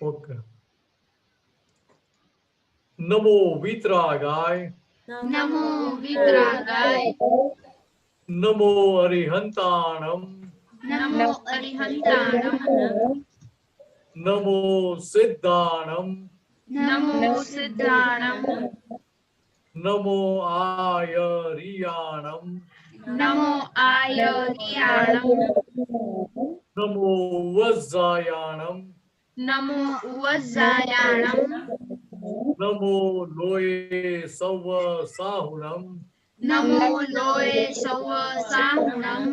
Okay. નમો વિતરાગાય. નમો વિતરાગાય. નમો અરિહંતાણમ. નમો અરિહંતાણમ. નમો સિદ્ધાણમ. નમો સિદ્ધાણમ. નમો આયરિયાણમ. નમો આયરિયાણમ. નમો વજ્જાયાણમ. નમો ઉવજ્જાયાણમ. નમો લોય serve સાહુણમ. નમો લોય serve સાહુણમ.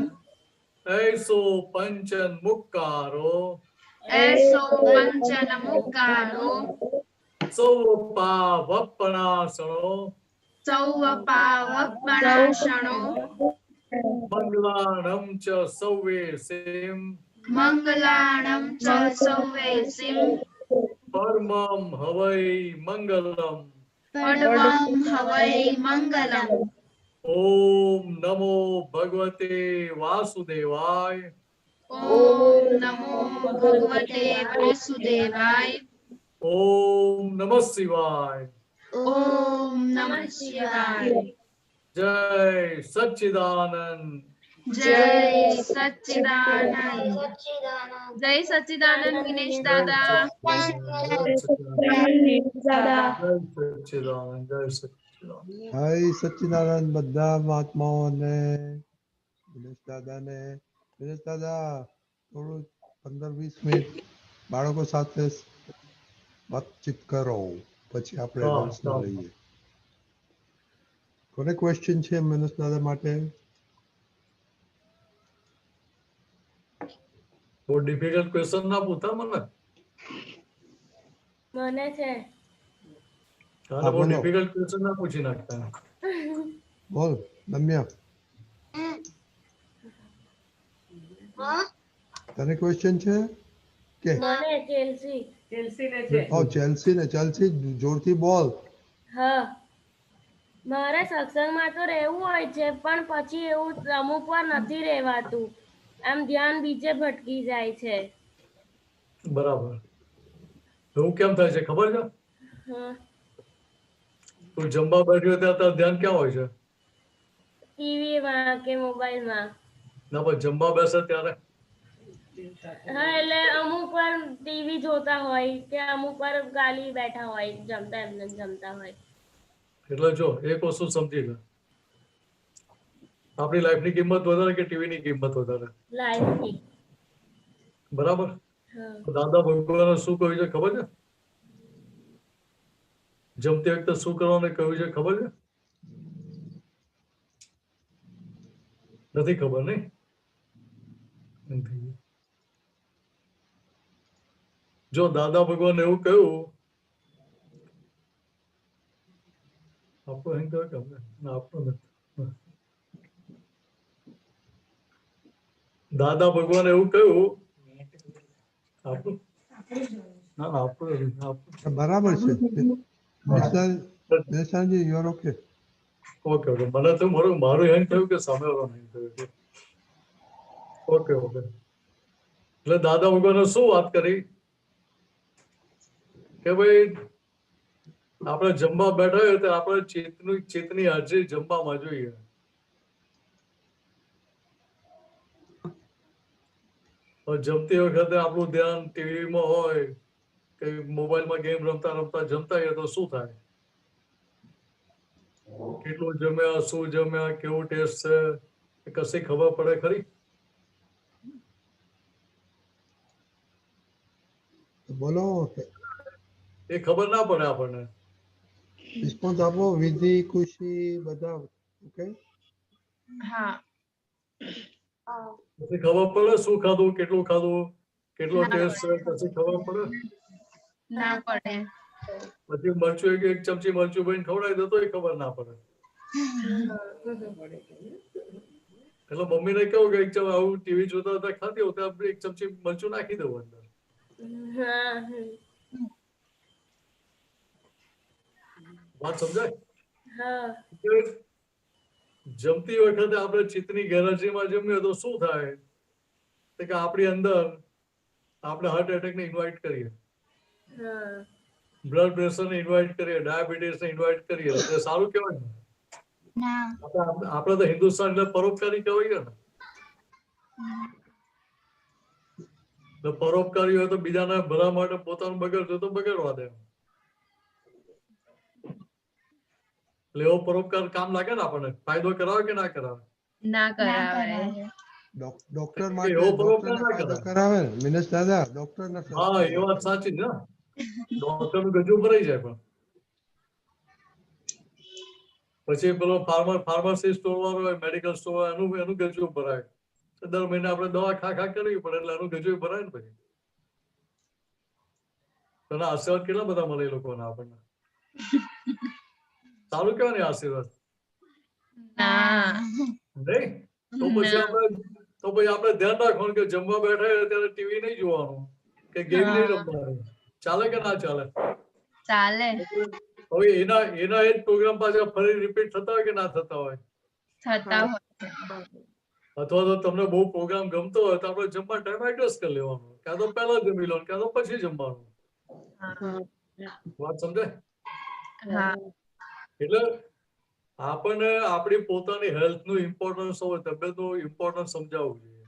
એસો પંચન મુક્કારો. એસો પંચન મુક્કારો. સૌ પાવપણાસણો. સૌ પાવપણાસણો. મંગલાણમ ચ સૌવે સેમ. મંગલાણમ ચ સૌવેસિમ. પરમમ હવૈ મંગલમ. પડવમ હવૈ મંગલમ. ઓમ નમો ભગવતે વાસુદેવાય. ઓમ નમો ભગવતે વાસુદેવાય. ઓમ નમઃ શિવાય. ઓમ નમઃ શિવાય. જય સચ્ચિદાનંદ. જય સચ્ચિદાનંદ. જય સચ્ચિદાનંદ વિનેશ દાદા. જય સચ્ચિદાનંદ. જય સચ્ચિદાનંદ. જય સચ્ચિદાનંદ બધા મહાત્માઓને, દિનેશ દાદાને. દિનેશ દાદા થોડું 15-20 મિનિટ બાળકો સાથે વાતચીત કરો, પછી આપણે પ્રશ્ન લઈએ. કોને ક્વેશ્ચન છે દિનેશ દાદા માટે? બહુ ડિફિકલ્ટ ક્વેશ્ચન ના પૂછતા મને. મને છે. તારે બહુ ડિફિકલ્ટ ક્વેશ્ચન ના પૂછી નાખતા. બોલ રમ્યા, તને ક્વેશ્ચન છે કે? મને ચેલ્સી. ચેલ્સી ને ચેલ્સી જોરથી બોલ. હા, મારે સત્સંગમાં તો રહેવું હોય છે, પણ પછી એવું અમુક વાર નથી રહેવાતું. આમ ધ્યાન બીજે ભટકી જાય છે. બરાબર. એવું કેમ થાય છે ખબર છે? હા, તું જમવા બેઠી હોય ત્યાં તારું ધ્યાન ક્યાં હોય છે? ટીવીમાં કે મોબાઈલમાં. ના, પણ જમવા બેસે ત્યારે? હા, એટલે અમુક વાર ટીવી જોતા હોય કે અમુક વાર ગાલી બેઠા હોય, જમતા એમને જમતા હોય. એટલે જો એક વસ્તુ સમજી લે, આપણી લાઈફની કિંમત વધારે કે ટીવીની કિંમત વધારે? લાઈફની. બરાબર. હા. દાદા ભગવાને શું કહ્યું છે ખબર છે? જમતી વખતે શું કરવાનું કહ્યું છે ખબર છે? નથી ખબર નહીં? જો દાદા ભગવાન એવું કહ્યું, આપણો અહીં કહ્યું કે આપણો નથી. દાદા ભગવાન એવું કહ્યું, આપણું ના આપણું બરાબર છે. નેશાનજી you are okay. Okay okay. મને તો મારું એમ થયું કે સામેવાળો નહીં થયું. Okay okay. એટલે દાદા ભગવાને શું વાત કરી કે ભાઈ આપણે જમવા બેઠા હોય તો આપણે ચેતની હાજરી જમવામાં જોઈએ. જમતી વખતે આપણું ધ્યાન ટીવીમાં હોય કે મોબાઈલમાં ગેમ રમતા રમતા જમતા હોય તો શું થાય? કેટલું જમ્યા, શું જમ્યા, કેવું ટેસ્ટ છે, કશી ખબર પડે ખરી? બોલો. એ ખબર ના પડે આપણને. રિસ્પોન્સ આપો. વિધિ, ખુશી બધા ઓકે? હા. પછી ખબર પડે શું ખાધું, કેટલું ખાધું, કેટલો ટેસ્ટ છે, પછી ખબર પડે? ના પડે. પછી મરચું એક ચમચી મરચું ભાઈ ખવડાવી દે તો ખબર ના પડે. એટલે મમ્મીને કેવું કે એક ચમચી આવું ટીવી જોતા હતા ખાતી હોતા આપણે એક ચમચી મરચું નાખી દઉં અંદર. વાત સમજાય? હા. જમતી વખતે આપણે ચિત્તની ગેરહાજરીમાં જમીએ તો શું થાય કે આપણી અંદર આપણે હાર્ટ એટેકને ઇન્વાઇટ કરીએ. હા બ્લડ પ્રેશર ને ઇન્વાઇટ કરીએ, ડાયાબિટીસ ને ઇન્વાઇટ કરીએ, એટલે સારું કહેવાય ને. આપણે તો હિન્દુસ્તાન એટલે પરોપકારી કહેવાય ને. તો પરોપકારી હોય તો બીજાને ભલા માટે પોતાનું બગાડજો તો બગાડવા દે. એટલે એવો પરોપકાર કામ લાગે ને આપણને, ફાયદો કરાવે કે ના કરાવે? ના કરાવે. ડોક્ટર માટે એવો પરોપકાર ડોક્ટરને ના ફાયદો કરાવે. કરાવે ને મિનેશ દાદા, ડોક્ટરને હા એ વાત સાચી ને. ડોક્ટર નું ગજુ ભરાઈ જાય. પણ પછી પેલો ફાર્મસી સ્ટોર વાળો હોય, મેડિકલ સ્ટોર હોય, એનું ગજુ ભરાય. દર મહિને આપણે દવા ખા કરવી પડે, એટલે એનું ગજુ ભરાય ને. પછી તને આશીર્વાદ કેટલા બધા મળે એ લોકોને આપણને. સારું કહેવાય ને આશીર્વાદ. ના. નહીં તો પછી આપણે ધ્યાન રાખવાનું કે જમવા બેઠા ત્યારે ટીવી નહીં જોવાનું કે ગેમ નહીં રમવાનું. ચાલે કે ના ચાલે? ચાલે. હવે એના એ જ પ્રોગ્રામ પાછા ફરી રિપીટ થતા હોય કે ના થતા હોય? થતા હોય. અથવા તો તમને બહુ પ્રોગ્રામ ગમતો હોય તો આપણે જમવા ટાઈમ એડજસ્ટ કરી લેવાનો. ક્યાં તો પહેલા જમી લો, ક્યાં તો પછી જમવાનું. વાત સમજાય? હા. એટલે આપણને આપણી પોતાની હેલ્થ નું ઇમ્પોર્ટન્સ હોય, તબિયતનું ઇમ્પોર્ટન્સ સમજાવવું જોઈએ.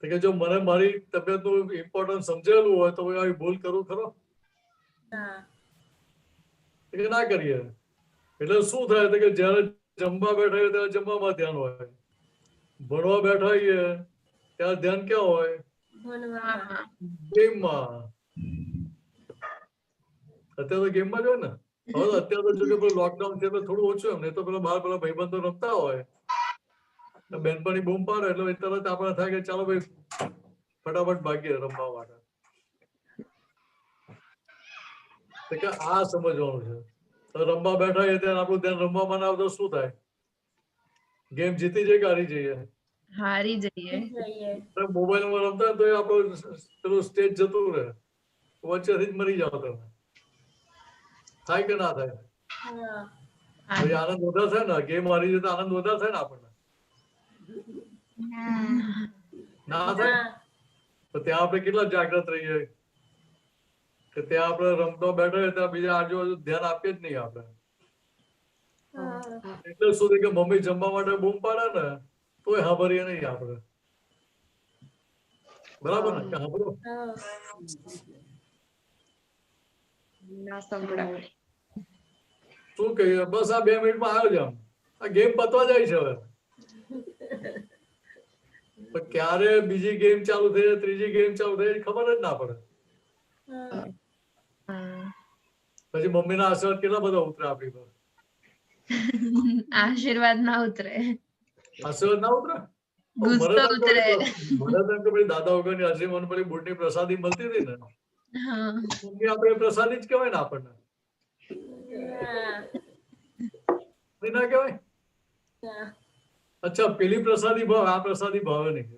કે જો મને મારી તબિયતનું ઇમ્પોર્ટન્સ સમજેલું હોય તો આવી ભૂલ કરું ખરો? કે ના કરીએ. એટલે શું થાય કે જયારે જમવા બેઠા હોય ત્યારે જમવામાં ધ્યાન હોય, ભણવા બેઠા હોઈએ ત્યારે ધ્યાન ક્યાં હોય? ગેમમાં. અત્યારે તો ગેમમાં જ હોય ને. હવે અત્યારે તો જો કે લોકડાઉન છે એટલે થોડું ઓછું એમ. નહીં તો પેલા ભાઈબંધો રમતા હોય, બેનપણી બૂમ પાડે એટલે તરત આપણે થાય કે ચાલો ભાઈ ફટાફટ ભાગીએ રમવા માટે. કે આ સમજવાનું છે. તો રમવા બેઠા હોય ત્યારે આપણું ધ્યાન રમવામાં ના આવે તો શું થાય? ગેમ જીતી જઈએ કે હારી જઈએ? હારી જઈએ. મોબાઈલમાં રમતા તો આપણું પેલું સ્ટેજ જતું રહે, વચ્ચેથી જ મરી જાવ તમે. થાય કે ના થાય? પછી આનંદ વધારે થાય ને. ગેમ હારી જાય તો આનંદ વધારે થાય ને આપણને. ના થાય? તો ત્યાં આપણે કેટલા જાગ્રત રહીએ કે ત્યાં આપણે રમતો બેઠો હોય ત્યાં બીજા આજુબાજુ ધ્યાન આપીએ જ નહીં આપણે. એટલે સુધી કે મમ્મી જમવા માટે બૂમ પાડે ને તોય સાંભળીએ નહીં આપણે. બરાબર ને? કે સાંભળો? શું કહીએ? બસ આ 2 મિનિટમાં આવ્યો જ આમ. આ ગેમ પતવા જાય છે હવે. પણ ક્યારે બીજી ગેમ ચાલુ થઈ જાય, ત્રીજી ગેમ ચાલુ થઈ જાય ખબર જ ના પડે. પછી મમ્મીના આશીર્વાદ કેટલા બધા ઉતરે આપણી પર. આશીર્વાદ ના ઉતરે. આશીર્વાદ ના ઉતરે? ગુસ્સો ઉતરે. મને તો એમ કે ભાઈ દાદા વગરની હજી મને પેલી બુટની પ્રસાદી મળતી હતી ને, મમ્મી આપણે પ્રસાદી જ કહેવાય ને આપણને. ના કહેવાય? અચ્છા પેલી પ્રસાદી ભાવ, આ પ્રસાદી ભાવે નહીં.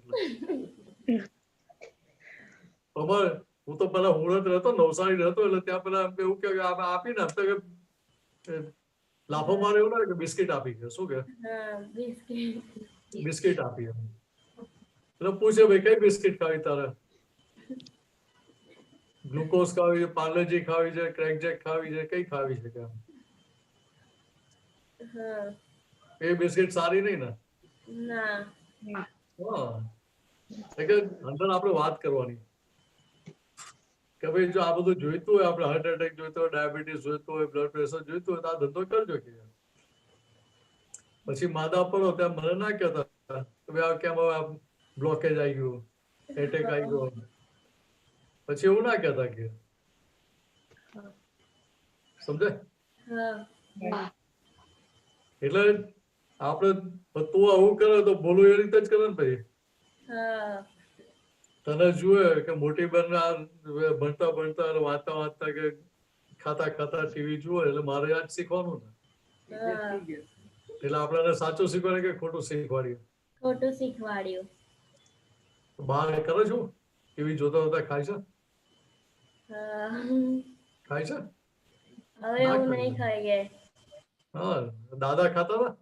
ખબર હું તો પેલા હુળત રહેતો, નવસારી રહેતો, એટલે ત્યાં પેલા એવું કે આપીને લાફો મારે એવું ના કે બિસ્કિટ આપી કે શું કે બિસ્કિટ આપી. એટલે પૂછે ભાઈ કઈ બિસ્કિટ ખાવી તારે? ગ્લુકોઝ ખાવી છે, પાર્લેજી ખાવી છે, ક્રેકજેક ખાવી છે, કઈ ખાવી છે? એ બિસ્કિટ સારી નહીં ને. અંદર આપણે વાત કરવાની કે ભાઈ જો આ બધું જોઈતું હોય, આપણે હાર્ટ એટેક જોઈતો હોય, ડાયાબિટીસ જોઈતું હોય, બ્લડ પ્રેશર જોઈતું હોય તો આ ધંધો કરજો કે. પછી માદા પડો ત્યાં મને ના કહેતા કે ભાઈ આ કેમ હવે બ્લોકેજ આવી ગયું, એટેક આવી ગયો. પછી એવું ના કહેતા કે સમજે. એટલે આપણે તું આવું કરે તો બોલું એ રીતે જ કરે ને ભાઈ. તને જુએ કે મોટી બેન ભણતા ભણતા વાંચતા વાંચતા કે ખાતા ખાતા ટીવી જુએ એટલે મારે આ જ શીખવાનું ને. એટલે આપણે સાચું શીખવાડીએ કે ખોટું શીખવાડીએ? ખોટું શીખવાડ્યું. બહાર કરે છું ટીવી જોતા જોતા ખાય છે? ખાય છે? હવે એવું નહીં ખાઈએ. હા દાદા ખાતા હતા?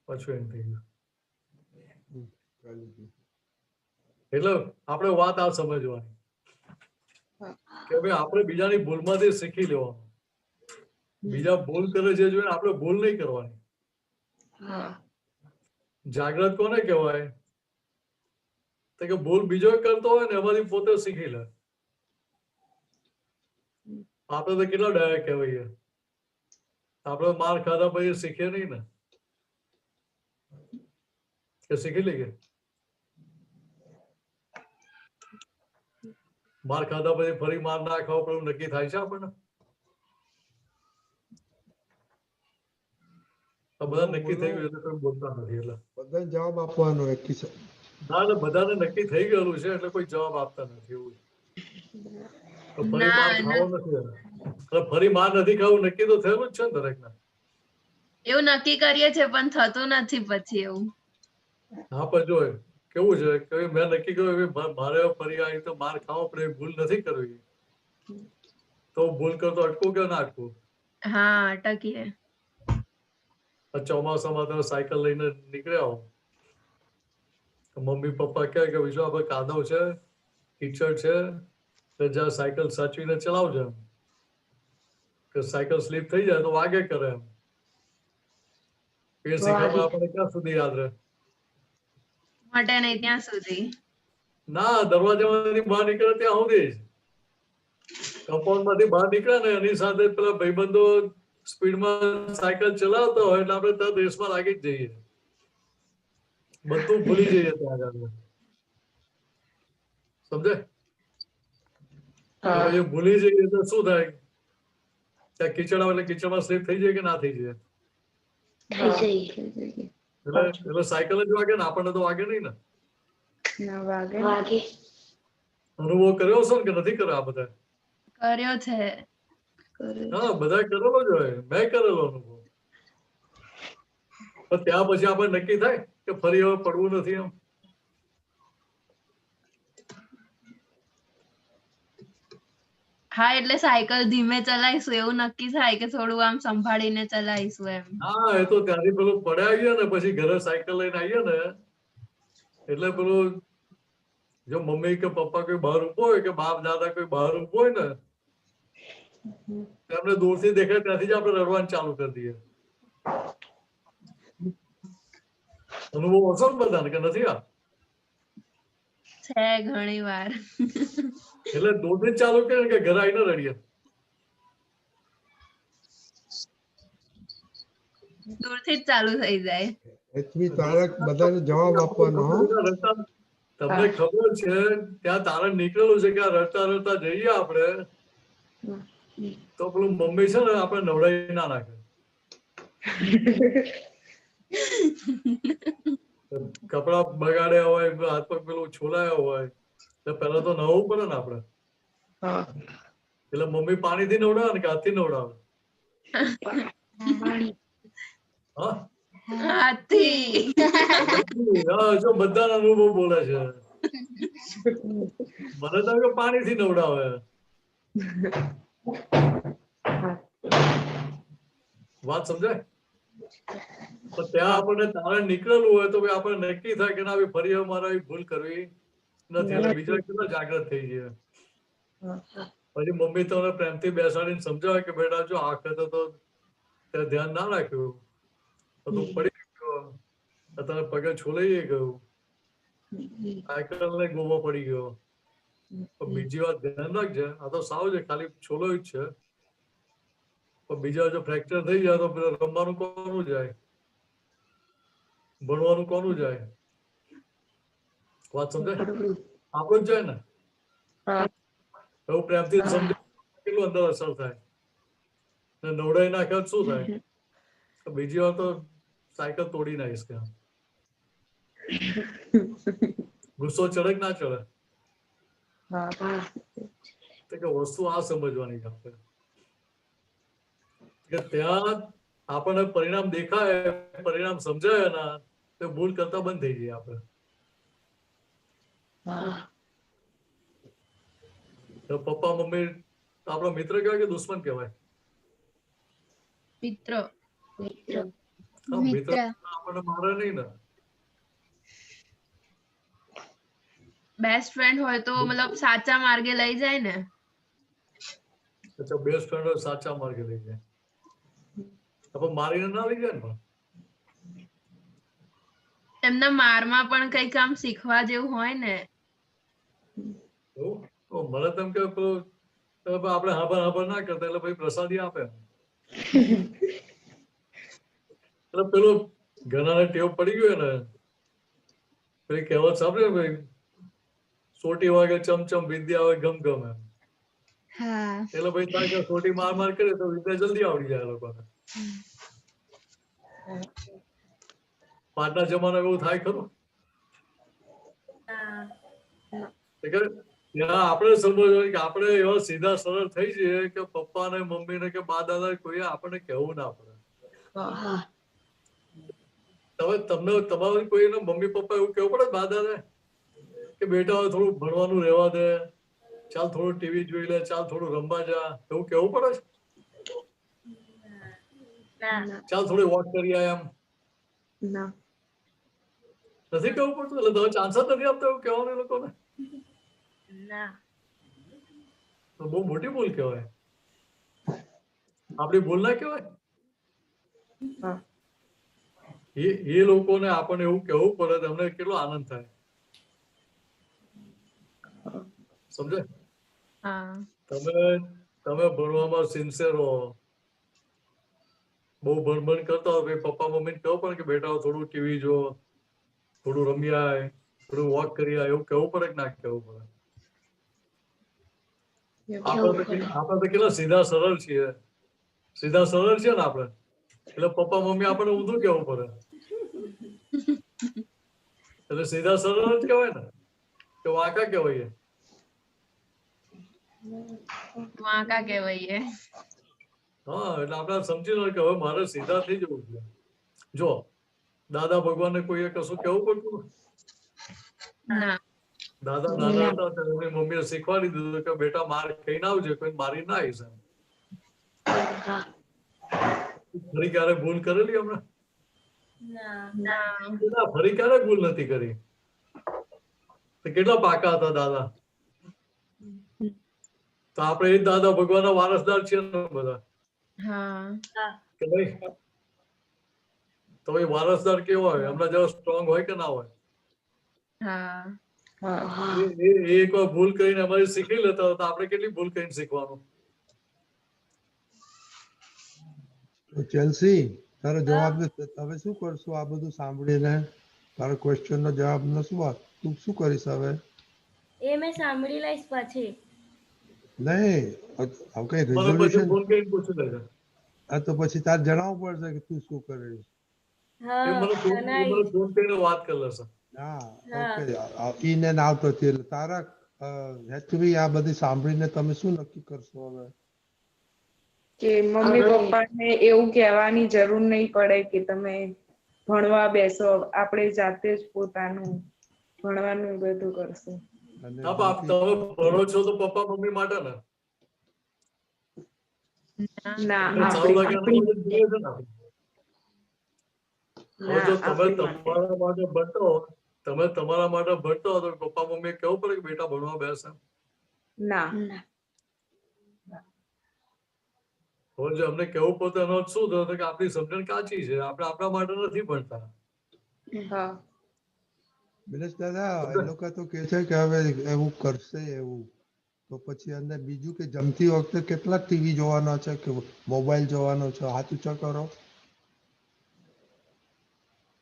પાછું એમ થઈ ગયું. એટલે આપણે વાત આ સમજવાની કે ભાઈ આપણે બીજાની ભૂલમાંથી શીખી લેવાનું. બીજા ભૂલ કરે છે જોઈને આપણે ભૂલ નહીં કરવાની. જાગ્રત કોને કહેવાય? તો કે ભૂલ બીજો કરતો હોય ને એમાંથી પોતે શીખી લે. આપણે તો કેટલા ડાયરેક્ટ કહેવાય, આપણે માર ખાધા પછી શીખીએ નહીં ને, કે શીખી લઈએ? માર ખાધા પછી ફરી માર ના ખાવા પડે એવું નક્કી થાય છે આપણને? આ બધા નક્કી થઈ ગયું એટલે કોઈ બોલતા નથી. એટલે બધાને જવાબ આપવાનો એકી સાથે. ના, એટલે બધાને નક્કી થઈ ગયેલું છે એટલે કોઈ જવાબ આપતા નથી. એવું તો ફરી માર ખાવો નથી. એટલે ફરી માર નથી ખાવું નક્કી તો થયેલું જ છે ને દરેકને. એવું નક્કી કરીએ છે પણ થતું નથી પછી એવું. હા, પણ જો કેવું છે કે મેં નક્કી કર્યું મારે ફરી આવી તો માર ખાવો પડે, ભૂલ નથી કરવી, તો ભૂલ કરતો અટકું કે ના અટકું? હા, અટકીએ. ચોમાસામાં તમે સાયકલ લઈને નીકળ્યા હો, મમ્મી પપ્પા કહે કે વિશ્વા આપણે કાદવ છે, કીચડ છે, તો જ્યાં સાયકલ સાચવીને ચલાવજો, કે સાયકલ સ્લીપ થઈ જાય તો વાગે કરે. એમ એ શીખવામાં આપણે ક્યાં સુધી યાદ રહે? માટે નહીં ત્યાં સુધી. ના, દરવાજામાંથી બહાર નીકળે ત્યાં સુધી જ. કમ્પાઉન્ડ માંથી બહાર નીકળે ને એની સાથે પેલા ભાઈબંધો સ્પીડમાં સાયકલ ચલાવતા હોય એટલે આપણે તરત રેસમાં લાગી જ જઈએ, બધું ભૂલી જઈએ ત્યાં આગળ. સમજે? પછી ભૂલી જઈએ તો શું થાય? ત્યાં કીચડ આવે એટલે કીચડમાં સ્લીપ થઈ જાય કે ના થઈ જાય? એટલે સાયકલ જ વાગે ને, આપણને તો વાગે નહીં ને. અનુભવ કર્યો છે ને કે નથી કર્યો? આ બધા કર્યો છે. હા, બધા કરેલો જ હોય. મેં કરેલો અનુભવ. પણ ત્યાં પછી આપણે નક્કી થાય કે ફરી હવે પડવું નથી. એમ હા, એટલે સાયકલ ધીમે ચલાવીશું એવું નક્કી થાય કે થોડું આમ સંભાળીને ચલાવીશું એમ. હા, એ તો ત્યાંથી પેલું પડ્યા આવીએ ને પછી ઘરે સાયકલ લઈને આવીએ ને એટલે પેલું જો મમ્મી કે પપ્પા કોઈ બહાર ઉભો હોય કે બાપ દાદા કોઈ બહાર ઉભો હોય ને એમને દૂરથી દેખાય ત્યાંથી જ આપણે રડવાનું ચાલુ કરી દઈએ. અનુભવ હશો ને બધાને કે નથી? આ છે ઘણી વાર. એટલે દૂરથી જ ચાલુ કરે કે ઘરે આવીને રડીએ? દૂરથી જ ચાલુ થઈ જાય. એચવી તારક બધાને જવાબ આપવાનો. તમને ખબર છે ત્યાં તારણ નીકળેલું છે કે આ રડતા રડતા જઈએ આપણે તો પેલું મમ્મી છે ને આપણે નવડાવી ના નાખે. કપડા બગાડ્યા હોય, હાથ પગ પેલું છોલાયા હોય તો પેલા તો નવું પડે ને આપણે. એટલે મમ્મી પાણીથી નવડાવે ને કે હાથથી નવડાવે? હા, જો બધાના અનુભવ બોલે છે. મને તો કે પાણીથી નવડાવે. વાત સમજાય? તો ત્યાં આપણને તારણ નીકળેલું હોય તો આપણે નક્કી થાય કે ના ફરી હવે મારે ભૂલ કરવી નથી. એટલે બીજા કેટલા જાગૃત થઈ ગયા. પછી મમ્મી તમને પ્રેમથી બેસાડીને સમજાવે કે બેટા જો આ વખતે તો તે ધ્યાન ના રાખ્યું તો તું પડી ગયો, તારા પગે છોલાઈ ગયું, સાયકલ ને ગોવા પડી ગયો. બીજી વાત ધ્યાન રાખજે, આ તો સાવ છે ખાલી છોલો જ છે, પણ બીજા જો ફ્રેક્ચર થઈ જાય તો રમવાનું કોનું જાય? ભણવાનું કોનું જાય? વાત સમજાય? આપણું જ જાય ને. એવું પ્રેમથી સમજાય કેટલું અંદર અસર થાય. નવડાઈ નાખે શું થાય? બીજી વાર તો સાયકલ તોડી નાખીશ. કે ગુસ્સો ચડે કે ના ચડે? કે વસ્તુ આ સમજવાની છે આપણે કે ત્યાં આપણને પરિણામ દેખાય, પરિણામ સમજાય ના તો ભૂલ કરતા બંધ થઈ જઈએ આપણે. પપ્પા મમ્મી આપણા મિત્ર કહેવાય કે દુશ્મન કહેવાય? મિત્ર. મિત્ર આપણને મારે નહીં ને. બેસ્ટ ફ્રેન્ડ હોય તો મતલબ સાચા માર્ગે લઈ જાય ને. અચ્છા બેસ્ટ ફ્રેન્ડ સાચા માર્ગે લઈ જાય. તો મારીને ના લઈ જાય ને પણ. એમના મારમાં પણ કઈક આમ શીખવા જેવું હોય ને. એવું? તો મને તેમ કે પેલું આપણે હાબર ના કરતા એટલે ભાઈ પ્રસાદી આપે. એટલે પેલું ઘણાને ટેવ પડી ગયો ને પેલી કહેવત સાંભળ્યો ભાઈ સોટી વાગે ચમચમ વિદ્યા આવે ગમ ગમે. હા. એટલે ભાઈ થાય કે સોટી માર કરે તો વિદ્યા જલ્દી આવડી જાય લોકોને. પાછલા જમાના એવું થાય ખરું? આપણે સમજવું કે આપણે એવા સીધા સરળ થઈ જઈએ કે પપ્પા ને મમ્મી ને કે બા દાદા કોઈ આપણને કહેવું ના પડે. તમને તમારું કોઈને મમ્મી પપ્પા એવું કેવું પડે બા દાદા કે બેટા થોડું ભણવાનું રહેવા દે, ચાલ થોડું ટીવી જોઈ લે, ચાલ થોડું રમવા જા, એવું કેવું પડે છે? ચાલ થોડી વોક કરી આય એમ નથી કેવું પડતું? એટલે તમે ચાન્સ જ નથી આપતા એવું કહેવાનું એ લોકોને? તો બહુ મોટી ભૂલ કહેવાય. આપણી ભૂલ ના કહેવાય? એ લોકોને આપણને એવું કહેવું પડે તો અમને કેટલો આનંદ થાય. સમજે? તમે ભણવામાં સિન્સિયર હો, બહુ ભણ કરતા હો, પપ્પા મમ્મીને કહેવું પડે કે બેટા થોડું ટીવી જો, થોડું રમી આય, થોડું વોક કરી આય, એવું કહેવું પડે કે ના કહેવું પડે? આપણે તો કેટલા સીધા સરળ છીએ. સીધા સરળ છે ને આપણે, એટલે પપ્પા મમ્મી આપણે ઊંધું કહેવું પડે. એટલે સીધા સરળ જ કહેવાય ને કે વાંકા કહેવાય? વાંકા કહેવાય. હા, એટલે આપણે સમજી લો કે હવે મારે સીધા થઈ જવું છે. જો દાદા ભગવાનને કોઈએ કશું કેવું પડતું? દાદા નાના હતા ત્યારે મમ્મીએ શીખવાડી દીધું કે બેટા માર ખાઈને આવજે, કોઈ મારી ના આવીશ. ફરી ક્યારે ભૂલ કરેલી હમણાં? ફરી ક્યારે ભૂલ નથી કરી. કેટલા પાકા હતા દાદા. તો આપણે એ દાદા ભગવાનના વારસદાર છીએ ને બધા. કે નહીં? તો એ વારસદાર કેવો હોય? હમણાં જેવો સ્ટ્રોંગ હોય કે ના હોય? એક વાર ભૂલ કરીને અમારી શીખી લેતા હતા, આપણે કેટલી ભૂલ કરીને શીખવાનું? ચેલ્સી તારો જવાબ હવે શું કરશું? આ બધું સાંભળીને તારા ક્વેશ્ચન નો જવાબ નો તું શું કરીશ હવે? એ મેં સાંભળી લઈશ પછી. નહીં કઈ રિઝોલ્યુશન હા તો પછી તારે જણાવવું પડશે કે તું શું કરીશ. વાત કરી લેશે. હા ઓકે ઈન એન્ડ આઉટ હતી એટલે તારા હેતવી આ બધી સાંભળીને તમે શું નક્કી કરશો હવે? કે મમ્મી પપ્પાને એવું કહેવાની જરૂર નહીં પડે કે તમે ભણવા બેસો, આપણે જાતે જ પોતાનું ભણવાનું બધું કરશું. તમે ભણો છો તો પપ્પા મમ્મી માટે ને? ના, તમે તમારા માટે ભણતો હો તો પપ્પા મમ્મી કેવું પડે કે બેટા ભણવા બેસે? ના. જો અમને કેવું પડતું એનો શું થયો કે આપણી સમજણ કાચી છે, આપણે આપણા માટે નથી ભણતા. બિલેશ દાદા એ લોકો તો કે છે કે હવે એવું કરશે એવું, તો પછી અંદર બીજું કે જમતી વખતે કેટલા ટીવી જોવાનો છે કે મોબાઈલ જોવાનો છે? હાથ ઊંચો કરો.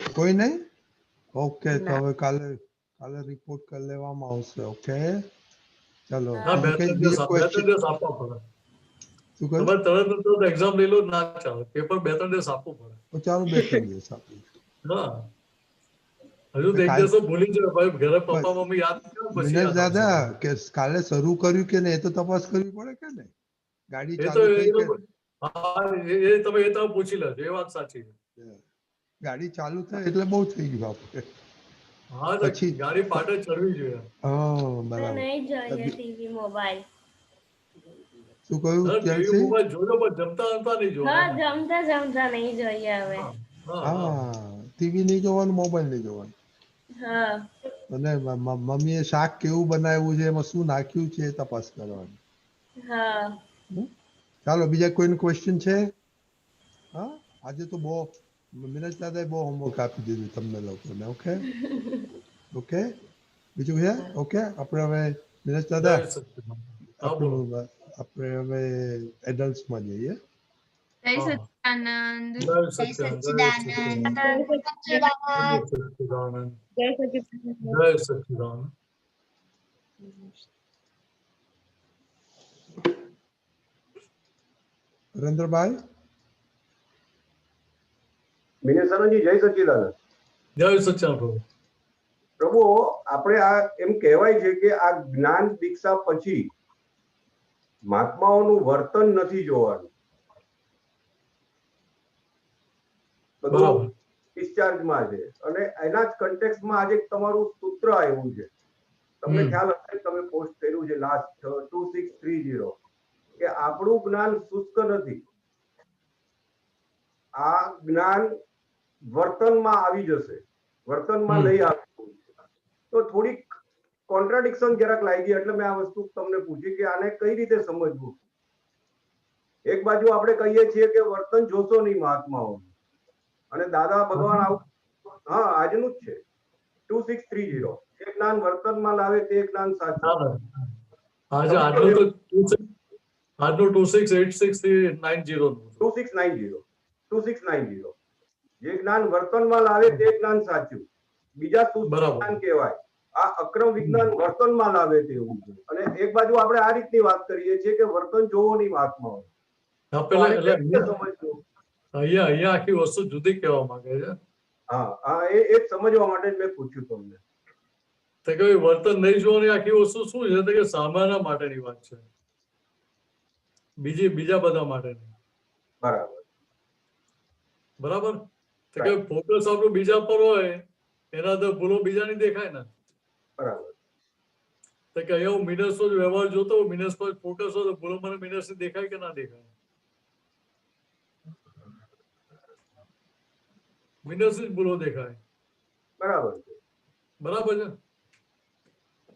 કોઈ નહીં? ઓકે તો હવે કાલે રિપોર્ટ કરી લેવામાં આવશે. ઓકે ચલો. એક્ઝામ લઈ લો ના ચાલે, પેપર 2-3 દિવસ આપવું પડે. ચાલો 2-3 દિવસ આપીએ. હજુ એક દિવસ ભૂલી જાય ભાઈ, ઘરે પપ્પા મમ્મી યાદ દિનેશ દાદા કે કાલે શરૂ કર્યું કે નહીં એ તો તપાસ કરવી પડે કે નહીં? ગાડી ચાલુ થઈ કે તમે પૂછી લેજો, એ વાત સાચી છે. ગાડી ચાલુ થાય એટલે બહુ થઈ ગયું આપણે. પછી ગાડી પાટે ચડવી જોઈએ. બરાબર. નહીં જોઈએ ટીવી મોબાઈલ. શું કહ્યું? ટીવી મોબાઈલ જોજો પણ જમતા નહીં જોવો. હા, જમતા નહીં જોઈએ હવે. હા ટીવી નહીં જોવાનું, મોબાઈલ નહીં જોવાનું. હા. અને મમ્મીએ શાક કેવું બનાવ્યું છે, એમાં શું નાખ્યું છે, એ તપાસ કરવાની. હા. ચાલો, બીજા કોઈનો ક્વેશ્ચન છે? હા, આજે તો બહુ મિનસ દાદાએ બહુ હોમવર્ક આપી દીધું તમને લોકોને. ઓકે ઓકે, બીજું છે? ઓકે, આપણે હવે મિનસ દાદા જય સચિદાનંદ. હા બોલો. આપણે હવે એડલ્ટ્સમાં જઈએ. જય હા. સચ્ચિદાનંદ. જય સચિદાનંદ. જય સચિદાનંદ. જય સચિદાનંદ. જય સચિદાનંદ. નરેન્દ્રભાઈ, મિનેશાનંદજી, જય સચ્ચિદાનંદ. જય સચિદાનંદ પ્રભુ. પ્રભુ, આપણે આ એમ કહેવાય છે કે આ જ્ઞાન દીક્ષા પછી મહાત્માઓનું વર્તન નથી જોવાનું, બધું બરાબર. ડિસ્ચાર્જમાં છે. અને એના જ કન્ટેક્સમાં આજે તમારું સૂત્ર આવ્યું છે. તમને ખ્યાલ હશે, તમે પોસ્ટ કર્યું છે લાસ્ટ 2630 કે આપણું જ્ઞાન શુષ્ક નથી, આ જ્ઞાન વર્તનમાં આવી જશે, વર્તનમાં લઈ આવ્યું. તો થોડીક કોન્ટ્રાડિક્શન જરાક લાગી, એટલે મેં આ વસ્તુ તમને પૂછી કે આને કઈ રીતે સમજવું. એક બાજુ આપણે કહીએ છીએ કે વર્તન જોશો નહીં મહાત્માઓ, અને દાદા ભગવાન આવું, હા આજનું જ છે 2630, જે જ્ઞાન વર્તનમાં લાવે તે જ્ઞાન સાચું. આજે આજનું તો 2686 થી 90 2690 જે જ્ઞાન વર્તનમાં લાવે તે જ્ઞાન સાચું. બીજા જ્ઞાન કહેવાય. આ અક્રમ વિજ્ઞાન વર્તનમાં લાવે તેવું છે. અને એક બાજુ આપણે આ રીતની વાત કરીએ છીએ કે વર્તન જોવો નહીં મહાત્માઓ. અહીંયા આખી વસ્તુ જુદી કહેવા માંગે છે. હા, એ સમજવા માટે મેં પૂછ્યું તમને. તો કે વર્તન નહીં જોવાની આખી વસ્તુ શું છે? તો કે સામાન્ય માટેની વાત છે, બીજા બધા માટે નહીં. બરાબર બરાબર. તો કે ફોકસ આપણું બીજા પર હોય, એના તો ભૂલો બીજાની દેખાય ને. બરાબર. તો કે અહીંયા હું મિનસ નો વ્યવહાર જોતો, મિનસ પર ફોકસ હોય તો ભૂલો મને મિનસ ની દેખાય કે ના દેખાય? મિનસ જ ભૂલો દેખાય. બરાબર બરાબર છે.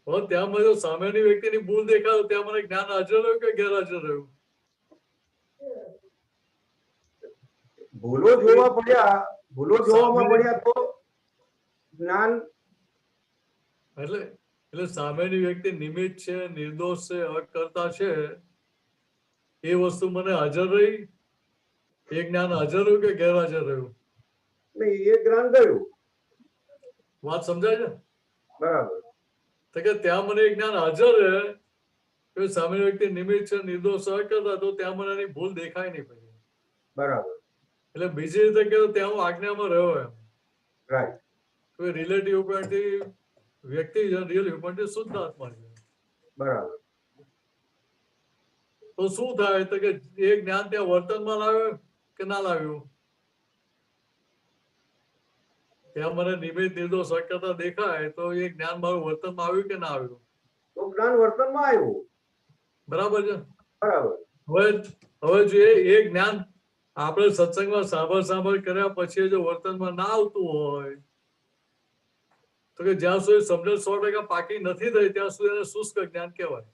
હવે ત્યાં મને સામેની વ્યક્તિની ભૂલ દેખાય, ત્યાં મને જ્ઞાન હાજર રહ્યું કે ગેરહાજર રહ્યું? ભૂલો જોવા પડ્યા તો જ્ઞાન. એટલે સામેની વ્યક્તિ નિમિત્ત છે, નિર્દોષ છે, અકર્તા છે, એ વસ્તુ મને હાજર રહી, એ જ્ઞાન હાજર રહ્યું કે ગેરહાજર રહ્યું? નહીં, એ જ્ઞાન ગયું. વાત સમજાય છે? બરાબર. તો કે ત્યાં મને એ જ્ઞાન હાજર રહે કે સામેની વ્યક્તિ નિમિત્ત છે, નિર્દોષ અકર્તા, તો ત્યાં મને એની ભૂલ દેખાય નહીં પછી. બરાબર. એટલે બીજી રીતે કે ત્યાં હું આજ્ઞામાં રહ્યો એમ. રાઈટ. કોઈ રિલેટિવ પોઈન્ટથી વ્યક્તિ છે, રિયલ પોઈન્ટથી શુદ્ધ આત્મા છે. બરાબર. તો શું થાય? તો કે એ જ્ઞાન ત્યાં વર્તનમાં લાવ્યો કે ના લાવ્યું? ત્યાં મને નિમિત્ત નિર્દોષ અકર્તા દેખાય, તો એ જ્ઞાન મારું વર્તનમાં આવ્યું કે ના આવ્યું? તો જ્ઞાન વર્તનમાં આવ્યું. બરાબર છે. બરાબર. હવે જો એ જ્ઞાન આપણે સત્સંગમાં સાંભળ કર્યા પછી જો વર્તનમાં ના આવતું હોય, તો કે જ્યાં સુધી સમજણ 100% પાકી નથી થઈ ત્યાં સુધી એને શુષ્ક જ્ઞાન કહેવાય.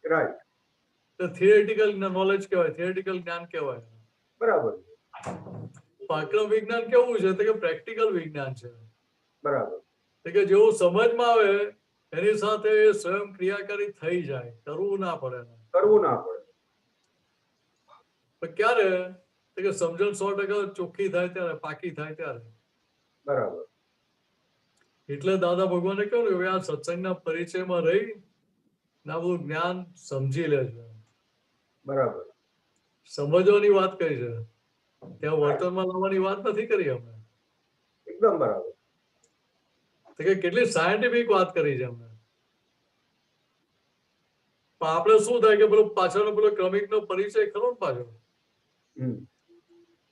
રાઈટ. તો થિયરેટિકલ નોલેજ કહેવાય, થિયરેટિકલ જ્ઞાન કહેવાય. બરાબર. પાક્રમ વિજ્ઞાન કેવું છે? તો કે પ્રેક્ટિકલ વિજ્ઞાન છે. બરાબર. તો કે જેવું સમજમાં આવે એની સાથે સ્વયં ક્રિયાકારી થઈ જાય, કરવું ના પડે. તો ક્યારે? તો કે સમજણ 100% ચોખ્ખી થાય ત્યારે, પાકી થાય ત્યારે. બરાબર. એટલે દાદા ભગવાને કહ્યું કે આ સત્સંગના પરિચયમાં રહી ના બધું જ્ઞાન સમજી લે છે. બરાબર. સમજવાની વાત કરી છે, ત્યાં વર્તનમાં લાવવાની વાત નથી કરી અમે. એકદમ બરાબર. તો કે કેટલી સાયન્ટિફિક વાત કરી છે અમે. પણ આપણે શું થાય કે પેલો પાછળનો પેલો ક્રમિક નો પરિચય ખરો ને પાછળ,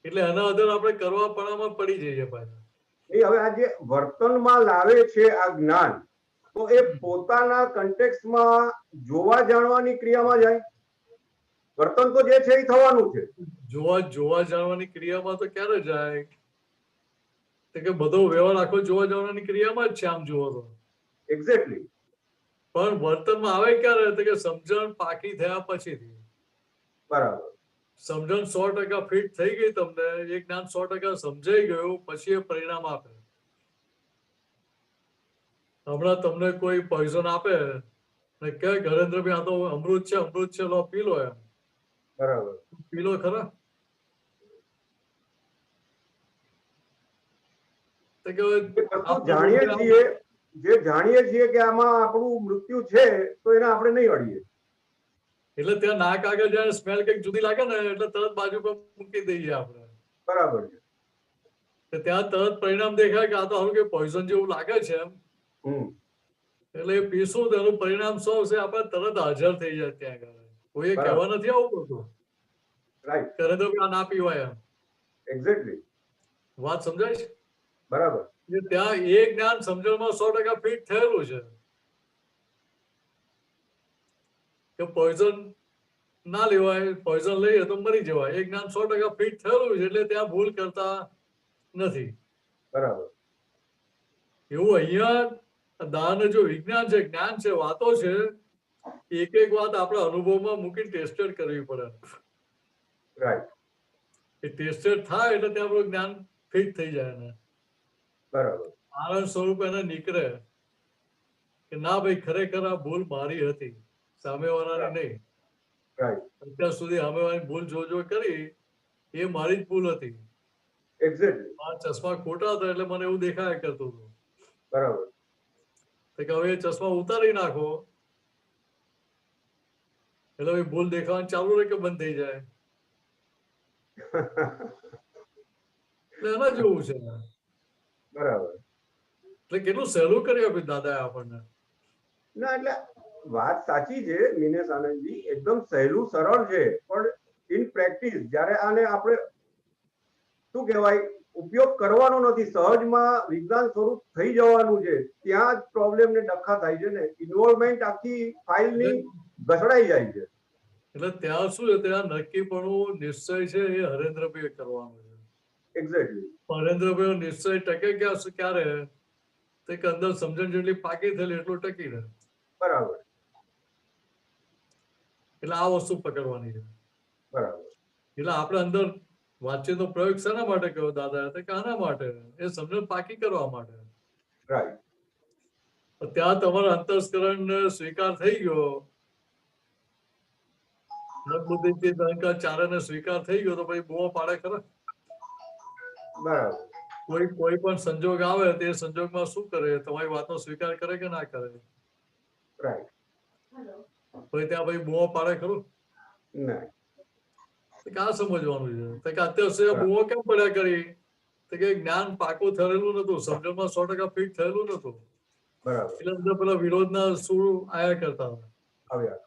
એટલે એના આધારે આપણે કરવા પણામાં પડી જઈએ પાછા. હવે આ જે વર્તનમાં લાવે છે આ જ્ઞાન, તો એ પોતાના કન્ટેક્સમાં જોવા જાણવાની ક્રિયામાં જાય. વર્તન તો જે છે એ થવાનું છે. જોવા જાણવાની ક્રિયામાં તો ક્યારે જાય? કે બધો વ્યવહાર આખો જોવા જવાની ક્રિયામાં જ છે આમ જુઓ તો. એક્ઝેક્ટલી. પણ વર્તનમાં આવે ક્યારે તો કે સમજણ પાકી થયા પછીથી. બરાબર. સમજણ 100% ફિટ થઈ ગઈ તમને, એ જ્ઞાન 100% સમજાઈ ગયું પછી એ પરિણામ આપે. હમણાં તમને કોઈ પોઈઝન આપે ને કે ઘરેન્દ્રભાઈ આ તો અમૃત છે લો પી લો એમ. બરાબર. પી લો ખરા? તો કે જાણીએ છીએ કે આમાં આપણું મૃત્યુ છે તો એને આપણે નહીં અડીએ. એટલે ત્યાં નાક આગળ જયારે સ્મેલ કઈક જુદી લાગે ને એટલે તરત બાજુ પર મૂકી દઈએ આપણે. બરાબર છે. ત્યાં તરત પરિણામ દેખાય કે આ તો હારું કે પોઈઝન જેવું લાગે છે એમ. એટલે એ પીશું તેનું પરિણામ શું હશે આપણે તરત હાજર થઈ જાય ત્યાં આગળ. કોઈ કહેવા નથી આવું પડતું. રાઈટ. કરે તો આ ના પીવાય એમ. એક્ઝેક્ટલી. વાત સમજાય છે? બરાબર. ત્યાં એ જ્ઞાન સમજણમાં 100% ફિટ થયેલું છે કે પોઈઝન ના લેવાય, પોઈઝન લઈએ તો મરી જવાય. એ જ્ઞાન 100% ફિટ થયેલું છે એટલે ત્યાં ભૂલ કરતા નથી. બરાબર. એવું અહીંયા દાન જો વિજ્ઞાન છે, જ્ઞાન છે, વાતો છે, એક એક વાત આપણે અનુભવમાં મૂકીને ટેસ્ટેડ કરવી પડે. રાઈટ. એ ટેસ્ટેડ થાય એટલે ત્યાં આપણું જ્ઞાન ફિટ થઈ જાય ને. બરાબર. આનંદ સ્વરૂપ એને નીકળે કે ના ભાઈ ખરેખર આ ભૂલ મારી હતી, સામેવાળાની નહીં. અત્યાર સુધી સામેવાળાની ભૂલ જો કરી એ મારી જ ભૂલ હતી. એક્ઝેક્ટલી. આ ચશ્મા ખોટા હતા એટલે મને એવું દેખાયા કરતું હતું. બરાબર. તો કે હવે ચશ્મા ઉતારી નાખો એટલે હવે ભૂલ દેખાવાનું ચાલુ રહે કે બંધ થઈ જાય. એટલે એના જેવું છે. બરાબર. એટલે કેટલું સહેલું કરી આપ્યું દાદાએ આપણને. ના એટલે વાત સાચી છે મિનેશ આનંદજી, એકદમ સહેલું સરળ છે, પણ ઇન પ્રેક્ટિસ જ્યારે આને આપણે શું કહેવાય ઉપયોગ કરવાનો નથી, સહજમાં વિજ્ઞાન સ્વરૂપ થઈ જવાનું છે, ત્યાં જ પ્રોબ્લેમ ને ડખા થાય છે ને, ઇન્વોલ્વમેન્ટ આખી ફાઇલની ઘસડાઈ જાય છે. એટલે ત્યાં શું છે, ત્યાં નક્કીપણું નિશ્ચય છે એ હરેન્દ્રભાઈ કરવાનો છે. એક્ઝેક્ટલી. હરેન્દ્રભાઈ નિશ્ચય ટકે ક્યારે તે કે અંદર સમજણ જેટલી પાકી થયેલી એટલું ટકી રહે. બરાબર. એટલે આ વસ્તુ પકડવાની છે. બરાબર. એટલે આપણે અંદર વાતચીતનો પ્રયોગ શેના માટે કર્યો દાદા? કે આના માટે, એ સમજણ પાકી કરવા માટે. રાઈટ. ત્યાં તમારા અંતસ્કરણ સ્વીકાર થઈ ગયો, મનબુદ્ધિથી અહંકાર ચારેને સ્વીકાર થઈ ગયો તો પછી બૂમો પાડે ખરા? બરાબર. કોઈ પણ સંજોગ આવે તે સંજોગમાં શું કરે? તમારી વાતનો સ્વીકાર કરે કે ના કરે? રાઈટ. પછી ત્યાં પછી બૂમો પાડે ખરું? નહીં. આ સમજવાનું છે કે અત્યાર સુધી બૂમો કેમ પડ્યા કરી? કે જ્ઞાન પાકું થયેલું નતું, સમજણમાં 100% ફિટ થયેલું નતું. બરાબર. એટલે અંદર પેલા વિરોધના સુર આયા કરતા આવ્યા.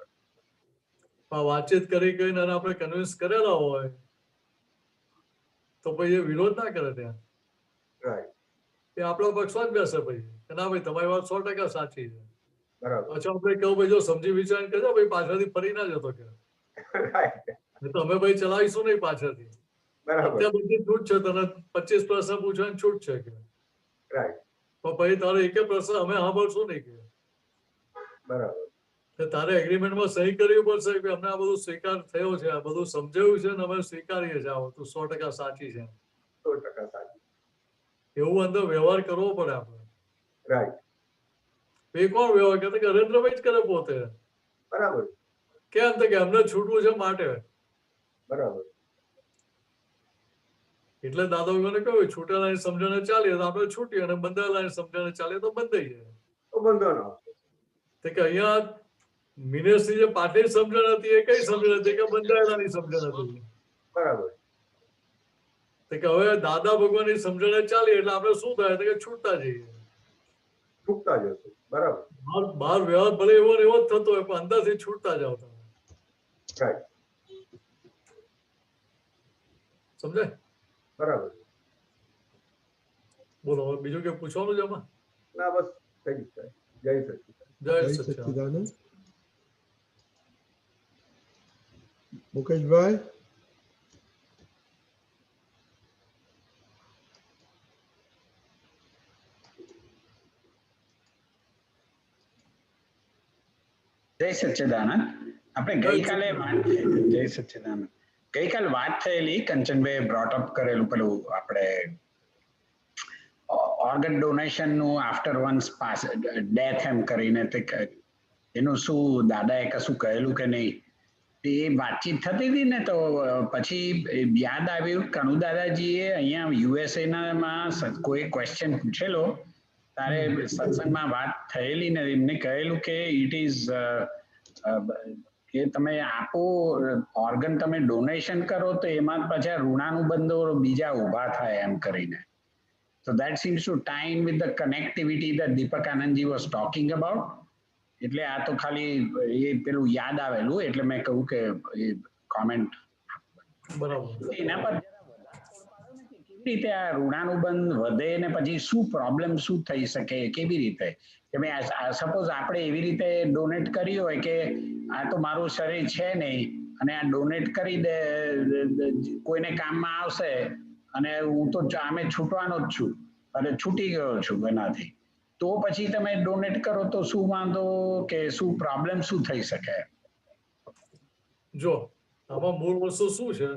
વાતચીત કરીને આપણે કન્વિન્સ કરેલા હોય તો પછી એ વિરોધ ના કરે ત્યાં. રાઈટ. એ આપણા પક્ષમાં જ બેસે પછી કે ના ભાઈ તમારી વાત 100% સાચી છે. બરાબર. પછી આપણે કહું ભાઈ જો સમજી વિચારીને કહેજો ભાઈ પાછળથી ફરી ના જતો કે તો અમે ભાઈ ચલાવીશું નહીં પાછળથી. અત્યારે બધી છૂટ છે, તને 25 પ્રશ્ન પૂછવાની છૂટ છે કે રાઈટ. તો પછી તારે એક પ્રશ્ન અમે સાંભળશું નહીં કે બરાબર. તારે એગ્રીમેન્ટમાં સહી કરવી પડશે કે અમને આ બધું સ્વીકાર થયો છે, આ બધું સમજાયું છે ને અમે સ્વીકારીએ છીએ, આ વસ્તુ 100% સાચી છે. 100% સાચી. એવું અંદર વ્યવહાર કરવો પડે આપણે. રાઈટ. એ કોણ વ્યવહાર કરે? કે હરેન્દ્રભાઈ જ કરે પોતે. બરાબર. કેમ તો કે અમને છૂટવું છે માટે. બરાબર. એટલે દાદા ભગવાને કહ્યું છૂટેલાની સમજણે ચાલીએ તો આપણે છૂટીએ અને બંધાયેલાની સમજણે ચાલીએ તો બંધાઈએ. તો બંધનો કે અહીંયા મિનેશની જે પાટલી સમજણ હતી એ કઈ સમજણ હતી? કે બંધાયેલાની સમજણ હતી. બરાબર. કે હવે દાદા ભગવાનની સમજણે ચાલીએ એટલે આપણે શું થાય? કે છૂટતા જઈએ. છૂટતા જશે. બરાબર. બહાર વ્યવહાર ભલે એવો ને એવો જ થતો હોય પણ અંદરથી છૂટતા જાવ તમે. રાઈટ. સમજાય? બરાબર. બોલો હવે બીજું કે પૂછવાનું છે આમાં? ના બસ થઈ ગયું. જય સચિદાનંદ. જય જય સચ્ચિદાનંદ. સચ્ચિદાનંદ. મુકેશભાઈ. જય સચ્ચિદાનંદ. આપણે ગઈકાલે જય સચ્ચિદાનંદ ગઈકાલ વાત થયેલી, કંચનભાઈ બ્રોટ અપ કરેલું પેલું આપણે ઓર્ગન ડોનેશન નું આફ્ટર વન્સ પાસ ડેથ એમ કરીને તે એનું શું દાદાએ કશું કહેલું કે નહીં, એ વાતચીત થતી હતી ને તો પછી યાદ આવ્યું કનુ દાદાજીએ અહીંયા યુએસએ માં કોઈ ક્વેશ્ચન પૂછેલો તારે સત્સંગમાં વાત થયેલી ને એમને કહેલું કે ઇટ ઇઝ કે તમે આપો ઓર્ગન તમે ડોનેશન કરો તો એમાં પછી ઋણાનુબંધો બીજા ઊભા થાય એમ કરીને. So that seems to tie in with the connectivity that Deepak Anandji was talking about. એટલે આ તો ખાલી એ પેલું યાદ આવેલું એટલે મેં કહ્યું કે એ કોમેન્ટ બરાબર એના પર કેવી રીતે આ ઋણાનુબંધ વધે ને પછી શું પ્રોબ્લેમ શું થઈ શકે, કેવી રીતે કે ભાઈ સપોઝ આપણે એવી રીતે ડોનેટ કરી હોય કે આ તો મારું શરીર છે નહીં અને આ ડોનેટ કરી દે કોઈને કામમાં આવશે અને હું તો આમે છૂટવાનો જ છું અને છૂટી ગયો છું એનાથી, તો પછી તમે ડોનેટ કરો તો શું વાંધો કે શું પ્રોબ્લેમ શું થઈ શકે? જો આમાં મૂળ વસ્તુ શું છે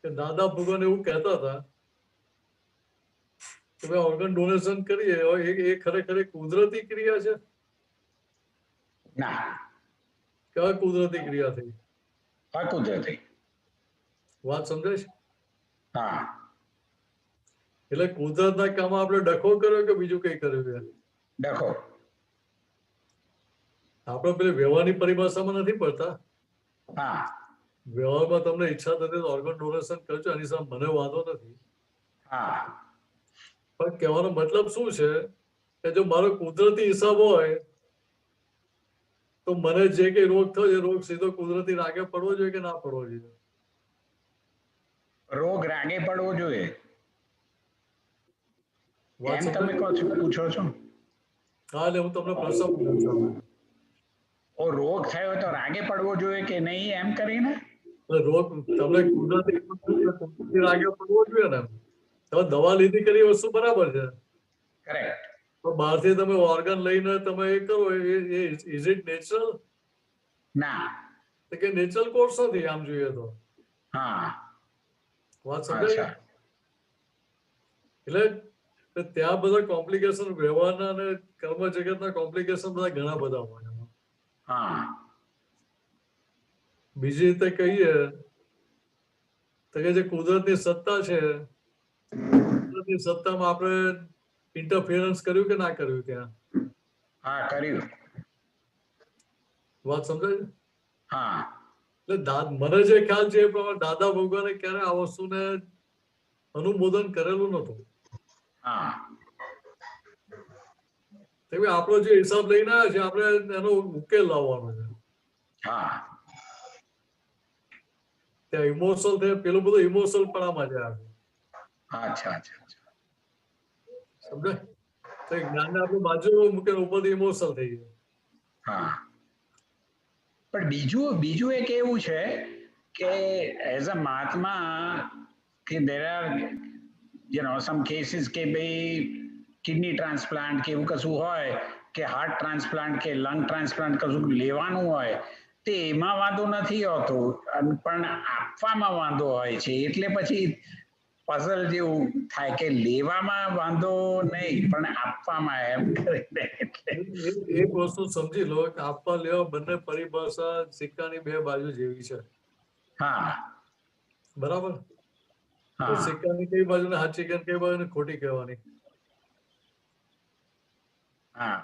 કે દાદા ભગવાન એવું કહેતા હતા કે ભાઈ ઓર્ગન ડોનેશન કરીએ એ ખરેખર કુદરતી ક્રિયા છે? ના. કેવા કુદરતી ક્રિયા થઈ? અકુદરતી. વાત સમજાય છે? હા. એટલે કુદરતના કામમાં આપણે ડખો કર્યો કે બીજું કઈ કર્યું? ડખો. આપણે પેલી વ્યવહારની પરિભાષામાં નથી પડતા. હા. વ્યવહારમાં તમને ઈચ્છા થતી તો ઓર્ગન ડોનેશન કરજો, એની સામે મને વાંધો નથી. હા. પણ કહેવાનો મતલબ શું છે કે જો મારો કુદરતી હિસાબ હોય તો મને જે કઈ રોગ થયો એ રોગ સીધો કુદરતી રાગે પડવો જોઈએ કે ના પડવો જોઈએ? રોગ રાગે પડવો જોઈએ એમ તમે પૂછો છો? હા, એટલે હું તમને પ્રશ્ન પૂછું છું. રોગ થયો તો રાગે પડવો જોઈએ કે નહીં એમ કરીને? રોગ તમને કુદરતી રાગે પડવો જોઈએ ને? તમે દવા લીધી કરી વસ્તુ બરાબર છે, કરેક્ટ, તો બહારથી તમે ઓર્ગન લઈને તમે એ કરો ઇઝ ઇટ નેચરલ? ના. તો કે નેચરલ કોર્સ નથી આમ જોઈએ તો. હા. વાત સમજાય? એટલે ત્યાં બધા કોમ્પ્લિકેશન વ્યવહારના અને કર્મ જગતના કોમ્પ્લિકેશન બધા ઘણા બધા હોય. હા. બીજી રીતે કહીએ તો કે જે કુદરતની સત્તા છે, કુદરતની સત્તામાં આપણે ઇન્ટરફિયરન્સ કર્યું કે ના કર્યું ત્યાં? હા, કર્યું. વાત સમજાય? હા. એટલે મને જે ખ્યાલ છે એ પ્રમાણે દાદા ભગવાને ક્યારે આ વસ્તુને અનુમોદન કરેલું નતું. હા. આપણો જે હિસાબ લઈને આવ્યા છે આપણે એનો ઉકેલ લાવવાનો છે. હા. ત્યાં ઇમોશનલ થાય પેલું બધું ઇમોશનલ પણામાં જાય. અચ્છા અચ્છા સમજાય? તો જ્ઞાનને આપણે બાજુ મૂકીને ઉપરથી ઇમોશનલ થઈ જાય. હા. પણ બીજું એક એવું છે કે એઝ અ મહાત્મા કે there are some cases કે ભાઈ કિડની ટ્રાન્સપ્લાન્ટ કે એવું કશું હોય કે હાર્ટ ટ્રાન્સપ્લાન્ટ કે લંગ ટ્રાન્સપ્લાન્ટ કશું લેવાનું હોય તે એમાં વાંધો નથી હોતો પણ આપવામાં વાંધો હોય છે, એટલે પછી પઝલ જેવું થાય કે લેવામાં વાંધો નહીં પણ આપવામાં એમ કરીને. એક વસ્તુ સમજી લો કે આપવા લેવા બંને પરિભાષા સિક્કાની બે બાજુ જેવી છે. હા. બરાબર? હા. સિક્કાની કઈ બાજુને સાચી કે કઈ બાજુને ખોટી કહેવાની? હા.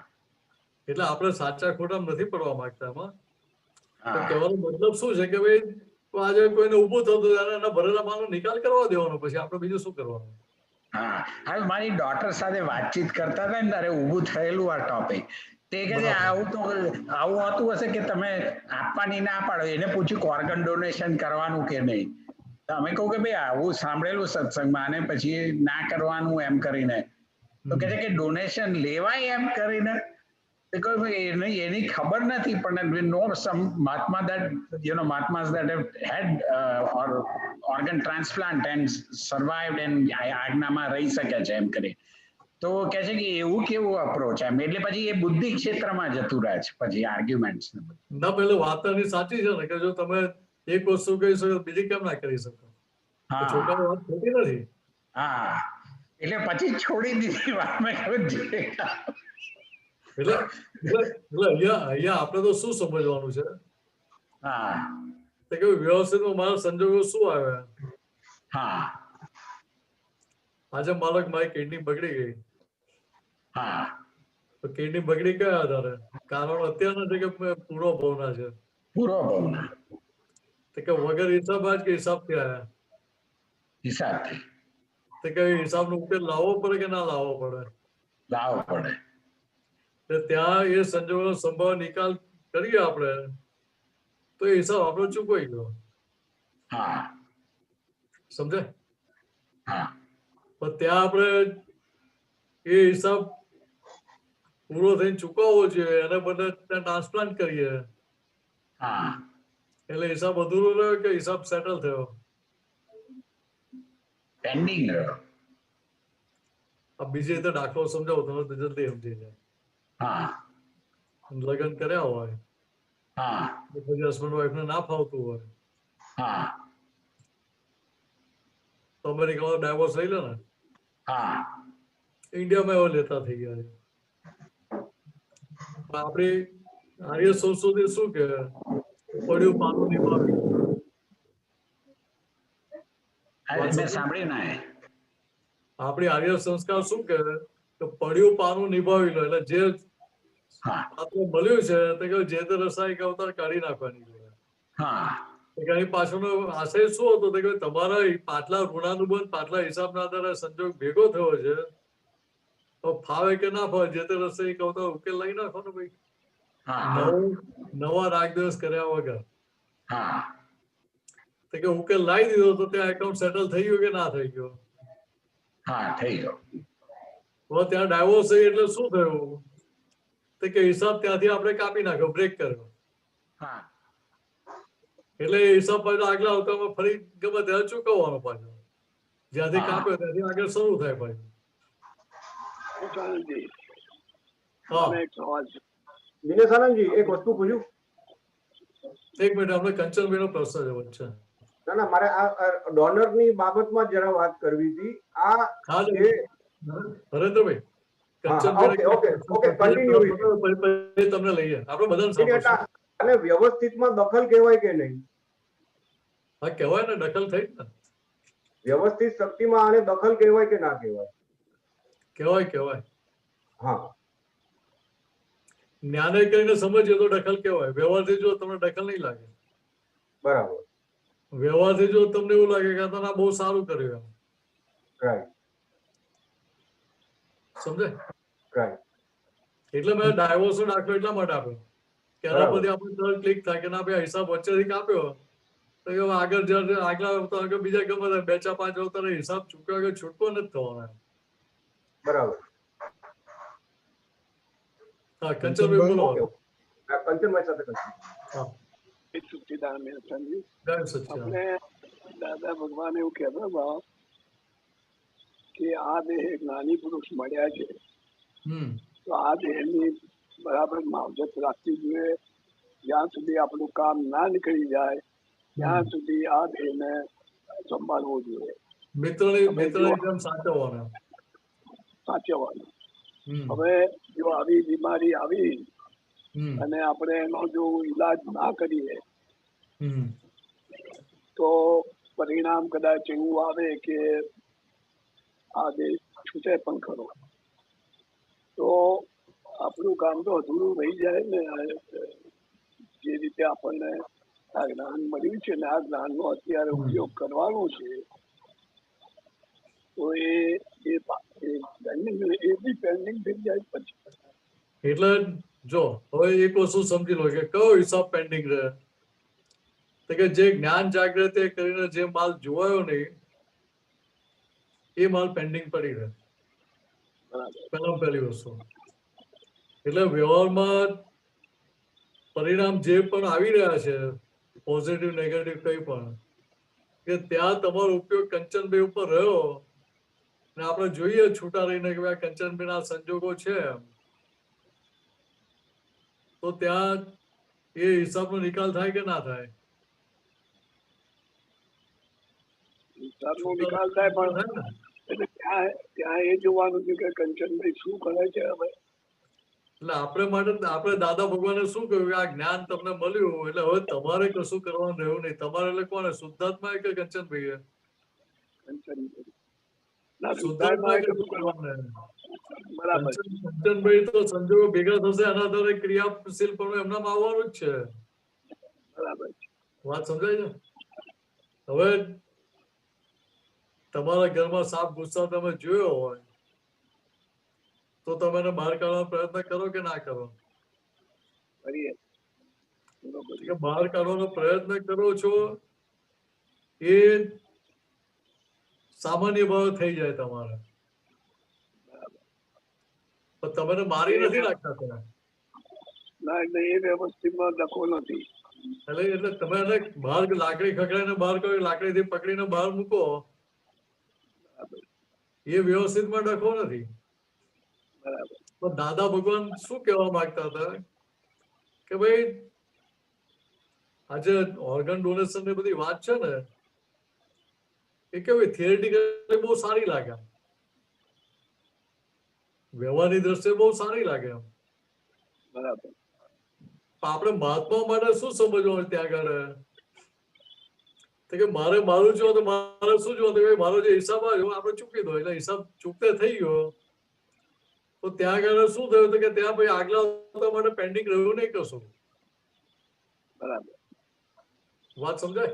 એટલે આપણે સાચા ખોટા નથી પડવા માંગતા એમાં. હા. કહેવાનો મતલબ શું છે કે ભાઈ આજે કોઈને ઊભું થતું એના ભરેલા માલનો નિકાલ કરવા દેવાનો, પછી આપણે બીજું શું કરવાનું? હા. હવે મારી ડોટર સાથે વાતચીત કરતા હતા ને ત્યારે ઊભું થયેલું આ ટોપિક. તે કહે છે આવું હોતું હશે કે તમે આપવાની ના પાડો, એને પૂછ્યું ઓર્ગન ડોનેશન કરવાનું કે નહીં. અમે કહું કે ભાઈ આવું સાંભળેલું સત્સંગમાં અને પછી ના કરવાનું એમ કરીને, તો કહે છે કે ડોનેશન લેવાય એમ કરીને. એની ખબર નથી પણ we know some Mahatmas that have had organ transplant and survived and આજ્ઞામાં રહી શકે છે એમ કરી. તો કે છે કે એવું કેવું અપ્રોચ એમ, એટલે પછી એ બુદ્ધિ ક્ષેત્રમાં જતું રહે છે પછી આર્ગ્યુમેન્ટ્સ ને બધું. ના પેલે વાત એની સાચી છે ને કે જો તમે એક વસ્તુ કહી શકો બીજી કેમ ના કરી શકો? હા છોકરાની વાત ખોટી નથી. હા, એટલે પછી છોડી દીધી વાત. મેં કહ્યું જે એટલે અહીંયા આપણે તો શું સમજવાનું છે હા કે વ્યવસ્થિતમાં મારા સંજોગો શું આવ્યા. હા આજે મારી કિડની બગડી ગઈ, હા તો કિડની બગડી કયા આધારે? કારણ અત્યારના છે કે પૂરો ભાવના છે, પૂરો ભાવના તો કે વગર હિસાબ આજ કે હિસાબથી આવ્યા, હિસાબથી તો કે હિસાબનો ઉકેલ લાવવો પડે કે ના લાવવો પડે? લાવવો પડે. તો ત્યાં એ સંજોગોનો સંભાવ નિકાલ કરીએ આપણે તો એ હિસાબ આપણો ચૂકવાઈ ગયો. હા સમજે? હા પણ ત્યાં આપણે એ હિસાબ પૂરો થઈને ચૂકવવો જોઈએ, એને બદલે ત્યાં ટ્રાન્સપ્લાન્ટ કરીએ હા એટલે હિસાબ અધૂરો રહ્યો કે હિસાબ સેટલ થયો? પેન્ડિંગ રહ્યો. આ બીજી રીતે દાખલો સમજાવો તમે તો જલ્દી સમજી જાય. હા લગ્ન કર્યા હોય હા પછી હસબન્ડ વાઈફને ના ફાવતું હોય હા તો અમેરિકામાં ડાયવોર્સ લઈ લે ને. હા ઇન્ડિયામાં એવા લેતા થઈ ગયા છે. પણ આપણી આર્ય સંસ્કૃતિ શું કે પડ્યું પાનું નિભાવ્યું. મેં સાંભળ્યું ના એ. આપણી આર્ય સંસ્કાર શું કે પડ્યું પાનું નિભાવી લો, એટલે જે હા આપણે મળ્યું છે તે કે જે તે રસાઈ કે અવતાર કાઢી નાખવાની છે. હા એની પાછળનો આશય શું હતો કે તમારા પાછલા ઋણાનુબંધ પાછલા હિસાબના આધારે સંજોગ ભેગો થયો છે, તો ફાવે કે ના ફાવે જે તે રસ્તે એક અવતાર ઉકેલ લઈ નાખો ને ભાઈ. હા નવા રાગ દિવસ કર્યા વગર હા તો કે ઉકેલ લાવી દીધો તો ત્યાં એકાઉન્ટ સેટલ થઈ ગયો કે ના થઈ ગયો? હા થઈ ગયો. હવે ત્યાં ડાયવોર્સ થઈ એટલે શું થયું? તો કે હિસાબ ત્યાંથી આપણે કાપી નાખ્યો, બ્રેક કર્યો. હા એટલે એ હિસાબ પાછો આગલા અવતારમાં ફરી ગમે ત્યારે ચૂકવવાનો પાછો, જ્યાંથી કાપ્યો ત્યાંથી આગળ શરૂ થાય પાછું. હા દિનેશ આનંદજી એક વસ્તુ પૂછ્યું. એક મિનિટ, આપણે કંચનભાઈનો પ્રશ્ન છે વચ્ચે. ના ના, મારે આ ડોનર ની બાબતમાં જરા વાત કરવી હતી. આ હા જે નરેન્દ્રભાઈ, ઓકે કન્ટિન્યુ તમને લઈએ આપણે બધાને સાંભળશું. અને વ્યવસ્થિતમાં દખલ કહેવાય કે નહીં? હા કહેવાય ને, દખલ થઈ ને. વ્યવસ્થિત શક્તિમાં આને દખલ કહેવાય કે ના કહેવાય? કહેવાય કહેવાય. હા, જ્ઞાને કરીને સમજીએ તો દખલ કહેવાય. વ્યવહારથી જો તમને દખલ નહીં લાગે. બરાબર. વ્યવહારથી જો તમને એવું લાગે કે તને બહુ સારું કર્યું, રાઈટ સમજે? રાઈટ. એટલે મેં ડાયવોર્સ નો દાખલો એટલા માટે આપ્યો કે એના પરથી આપણે ક્લિક થાય કે ના ભાઈ હિસાબ વચ્ચેથી કાપ્યો તો કે આગળ જયારે આગલા અવતાર કે બીજા ગમે 2-4-5 અવતાર હિસાબ ચૂક્યો કે છૂટકો નથી થવાનો. બરાબર. હા કંચનભાઈ બોલો. કંચનભાઈ સાથે હા આપણે દાદા ભગવાન એવું કહેતા હતા કે આ દેહ જ્ઞાની પુરુષ મળ્યા છે તો આ દેહની બરાબર માવજત રાખવી જોઈએ. જ્યાં સુધી આપણું કામ ના નીકળી જાય ત્યાં સુધી આ દેહને સંભાળવો જોઈએ. મિત્રની સાચવવાના. હવે જો આવી બીમારી આવી અને આપણે એનો જો ઈલાજ ના કરીએ તો પરિણામ કદાચ એવું આવે કે આ દેશ છૂટે પણ ખરો, તો આપણું કામ તો અધૂરું રહી જાય ને. જે રીતે આપણને આ જ્ઞાન મળ્યું છે ને આ જ્ઞાનનો અત્યારે ઉપયોગ કરવાનો છે તો એ બી પેન્ડિંગ થઈ જાય પછી. એટલે જો હવે એક વસ્તુ સમજી લો કે કયો હિસાબ પેન્ડિંગ રહે તો કે જે જ્ઞાન જાગૃતિ કરીને જે માલ જોવાયો નહીં એ માલ પેન્ડિંગ પડી રહે. પહેલી વસ્તુ એટલે વ્યવહારમાં પરિણામ જે પણ આવી રહ્યા છે પોઝિટિવ નેગેટિવ કઈ પણ કે ત્યાં તમારો ઉપયોગ કંચનભાઈ ઉપર રહ્યો ને આપણે જોઈએ છૂટા રહીને કે ભાઈ કંચનબેન આ સંજોગો છે, તો ત્યાં એ હિસાબનો નિકાલ થાય કે ના થાય? હિસાબનો નિકાલ થાય, પણ એટલે ત્યાં એ જોવાનું છે કે કંચનભાઈ શું કરે છે હવે. એટલે આપણે માટે આપણે દાદા ભગવાને શું કહ્યું કે આ જ્ઞાન તમને મળ્યું એટલે હવે તમારે કશું કરવાનું રહ્યું નહીં. તમારે એટલે કોને? શુદ્ધાત્મા કે કંચનભાઈ? શુદ્ધાત્મા કે શું કરવાનું? કંચનભાઈ તો સંજોગો ભેગા થશે એના આધારે ક્રિયાશીલ પણ એમનામાં આવવાનું જ છે. બરાબર. વાત સમજાય છે? હવે તમારા ઘરમાં સાપ ગુસ્સા તમે જોયો હોય તો તમે એને બહાર કાઢવાનો પ્રયત્ન કરો કે ના કરો? બહાર કાઢવાનો પ્રયત્ન કરો છો એ સામાન્ય ભાવ થઈ જાય તમારે, પણ તમે મારી નથી નાખતા તમે. ના, એટલે એ વ્યવસ્થિતમાં ડખો નથી. એટલે તમે એને બહાર લાકડી ખખડાઈને બહાર કરો, લાકડીથી પકડીને બહાર મૂકો, એ વ્યવસ્થિતમાં ડખો નથી. પણ દાદા ભગવાન શું કહેવા માંગતા હતા કે ભાઈ આજે ઓર્ગન ડોનેશન ની બધી વાત છે ને, એ કેવી થિયરેટિકલી બહુ સારી લાગે, વ્યવહારની દ્રષ્ટિએ બહુ સારી લાગે એમ. બરાબર. આપણે મહાત્મા માટે શું સમજવાનું ત્યાં આગળ? કે મારે મારું જો તો મારે શું જોવાનું? મારો જે હિસાબ આવ્યો આપણે ચૂકી દો, એટલે હિસાબ ચૂકતે થઈ ગયો તો ત્યાં આગળ શું થયું કે ત્યાં ભાઈ આગલા આવતા માટે પેન્ડિંગ રહ્યું નહીં કશું. બરાબર. વાત સમજાય?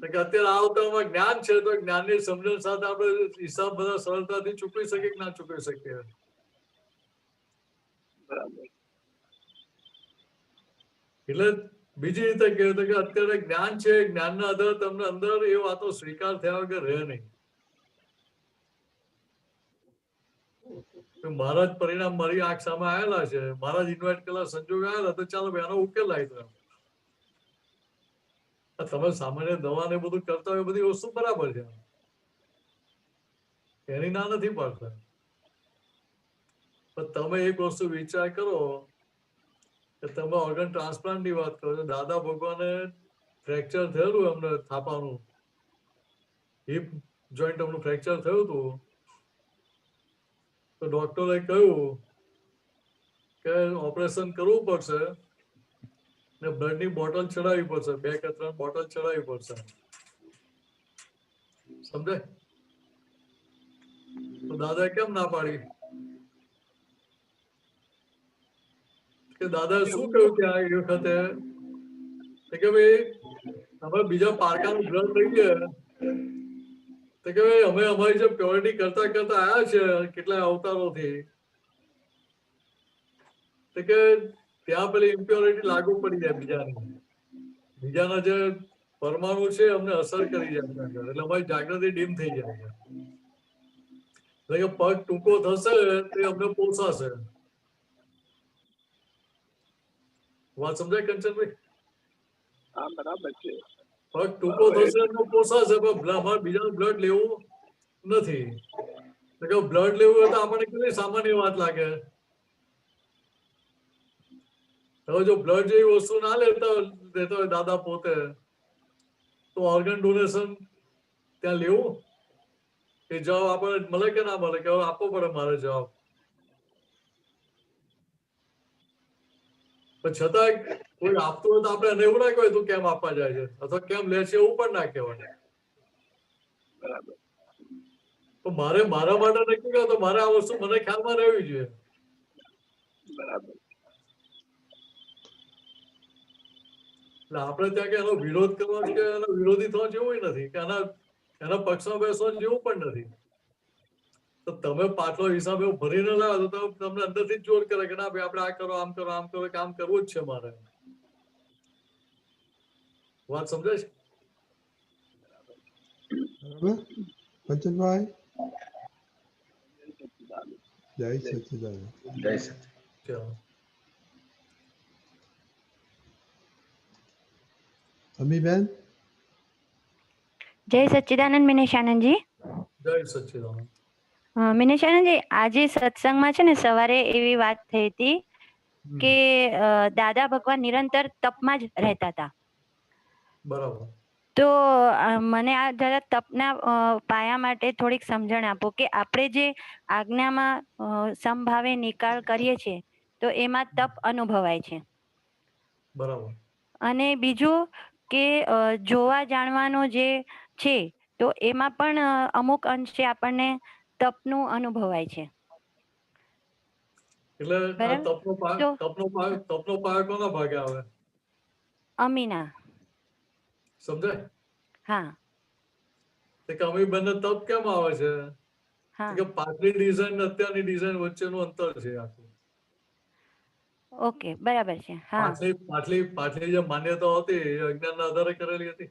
કે અત્યારે આ અવતારમાં જ્ઞાન છે તો જ્ઞાનની સમજણ સાથે આપણે હિસાબ બધા સરળતાથી ચૂકવી શકીએ કે ના ચૂકવી શકીએ? બરાબર. એટલે બીજી રીતે કહેવાય કે અત્યારે જ્ઞાન છે, જ્ઞાનના આધારે તમને અંદર એ વાતો સ્વીકાર થયા વગર રહે નહીં. મારા જ પરિણામ મારી આંખ સામે આવેલા છે, મારા જ ઇન્વાઇટ કરેલા સંજોગ આવેલા, તો ચાલો એનો ઉકેલ આવ્યો. તમે સામાન્ય દવા ને બધું કરતા હોય બધી વસ્તુ બરાબર છે, એની ના નથી પાડતા, પણ તમે એક વસ્તુ વિચાર કરો કે તમે ઓર્ગન ટ્રાન્સપ્લાન્ટ ની વાત કરો છો. દાદા ભગવાને ફ્રેક્ચર થયેલું એમને થાપાનું, હિપ જોઈન્ટ એમનું ફ્રેક્ચર થયું હતું, તો ડોક્ટરે કહ્યું કે ઓપરેશન કરવું પડશે ને બ્લડ ની બોટલ ચડાવવી પડશે, 2 કે 3 બોટલ ચડાવવી પડશે. સમજાય? તો દાદાએ કેમ ના પાડી? કે દાદા શું કહ્યું કે આ વખતે કે ભાઈ અમે બીજા પારકાનું બ્લડ લઈએ તો કે ભાઈ અમે અમારી જે પ્યોરિટી કરતા કરતા આવ્યા છે કેટલા અવતારોથી, તો કે ત્યાં પેલી ઇમ્પ્યોરિટી લાગુ પડી જાય, બીજાના જે પરમાણુ છે અમને અસર કરી જાય, એટલે અમારી જાગૃતિ ડીમ થઈ જાય છે. એટલે કે પગ ટૂંકો થશે તે અમને પોસાશે. વાત સમજાય કંચનભાઈ? હા, બરાબર છે. પગ ટૂંકો થશે એનો પોસાશે, પણ અમારે બીજાનું બ્લડ લેવું નથી. બ્લડ લેવું હોય તો આપણને કેટલી સામાન્ય વાત લાગે. હવે જો બ્લડ જેવી વસ્તુ ના દેતા હોય દાદા પોતે, તો ઓર્ગન ડોનેશન ત્યાં લેવું એ જવાબ આપણને મળે કે ના મળે? કે હવે આપવો પડે મારે જવાબ. પણ છતાં કોઈ આપતું હોય તો આપણે એને એવું ના કહેવાય તું કેમ આપવા જાય છે અથવા કેમ લે છે, એવું પણ ના કહેવાય. બરાબર. તો મારે મારા માટે નક્કી કરો તો મારે આ વસ્તુ મને ખ્યાલમાં રહેવી જોઈએ. બરાબર. એટલે આપણે ત્યાં કે એનો વિરોધ કરવો કે એનો વિરોધી થવા જેવું નથી, કે એના પક્ષમાં બેસવા જેવું પણ નથી. તો તમે પાછલો હિસાબ એવું ભરીને લાવો તો તમને અંદરથી જ જોર કરે કે ના ભાઈ આપણે આ કરો, આમ કરો, આમ કરો, કામ કરવું જ છે મારે. વાત સમજાય છે? બરાબર કંચનભાઈ? જય સચ્ચિદાનંદ. જય સચ્ચિદાનંદ. અમીબેન? જય સચ્ચિદાનંદ મિનેશાનંદજી. જય સચ્ચિદાનંદ. મિનેશાનંદજી, આજે સત્સંગમાં છે ને સવારે એવી વાત થઈ હતી કે દાદા ભગવાન નિરંતર તપમાં જ રહેતા હતા. બરાબર. તો મને આ જરા તપના પાયા માટે થોડીક સમજણ આપો કે આપણે જે આજ્ઞામાં સમભાવે નિકાલ કરીએ છીએ તો એમાં તપ અનુભવાય છે. બરાબર. અને બીજું કે જોવા જાણવાનો જે છે તો એમાં પણ અમુક અંશે આપણને તપનું અનુભવાય છે. એટલે આ બરાબર? તપનો પાયો કોના ભાગે આવે? અમીના. સમજાય? હા. કે અમે બંને તપ કેમ આવે છે? હા. કે પાછલી ડિઝાઇન અત્યારની ડિઝાઇન વચ્ચેનું અંતર છે આખું. ઓકે, બરાબર છે. હા. પાછલી જે માન્યતાઓ હતી એ અજ્ઞાનના આધારે કરેલી હતી.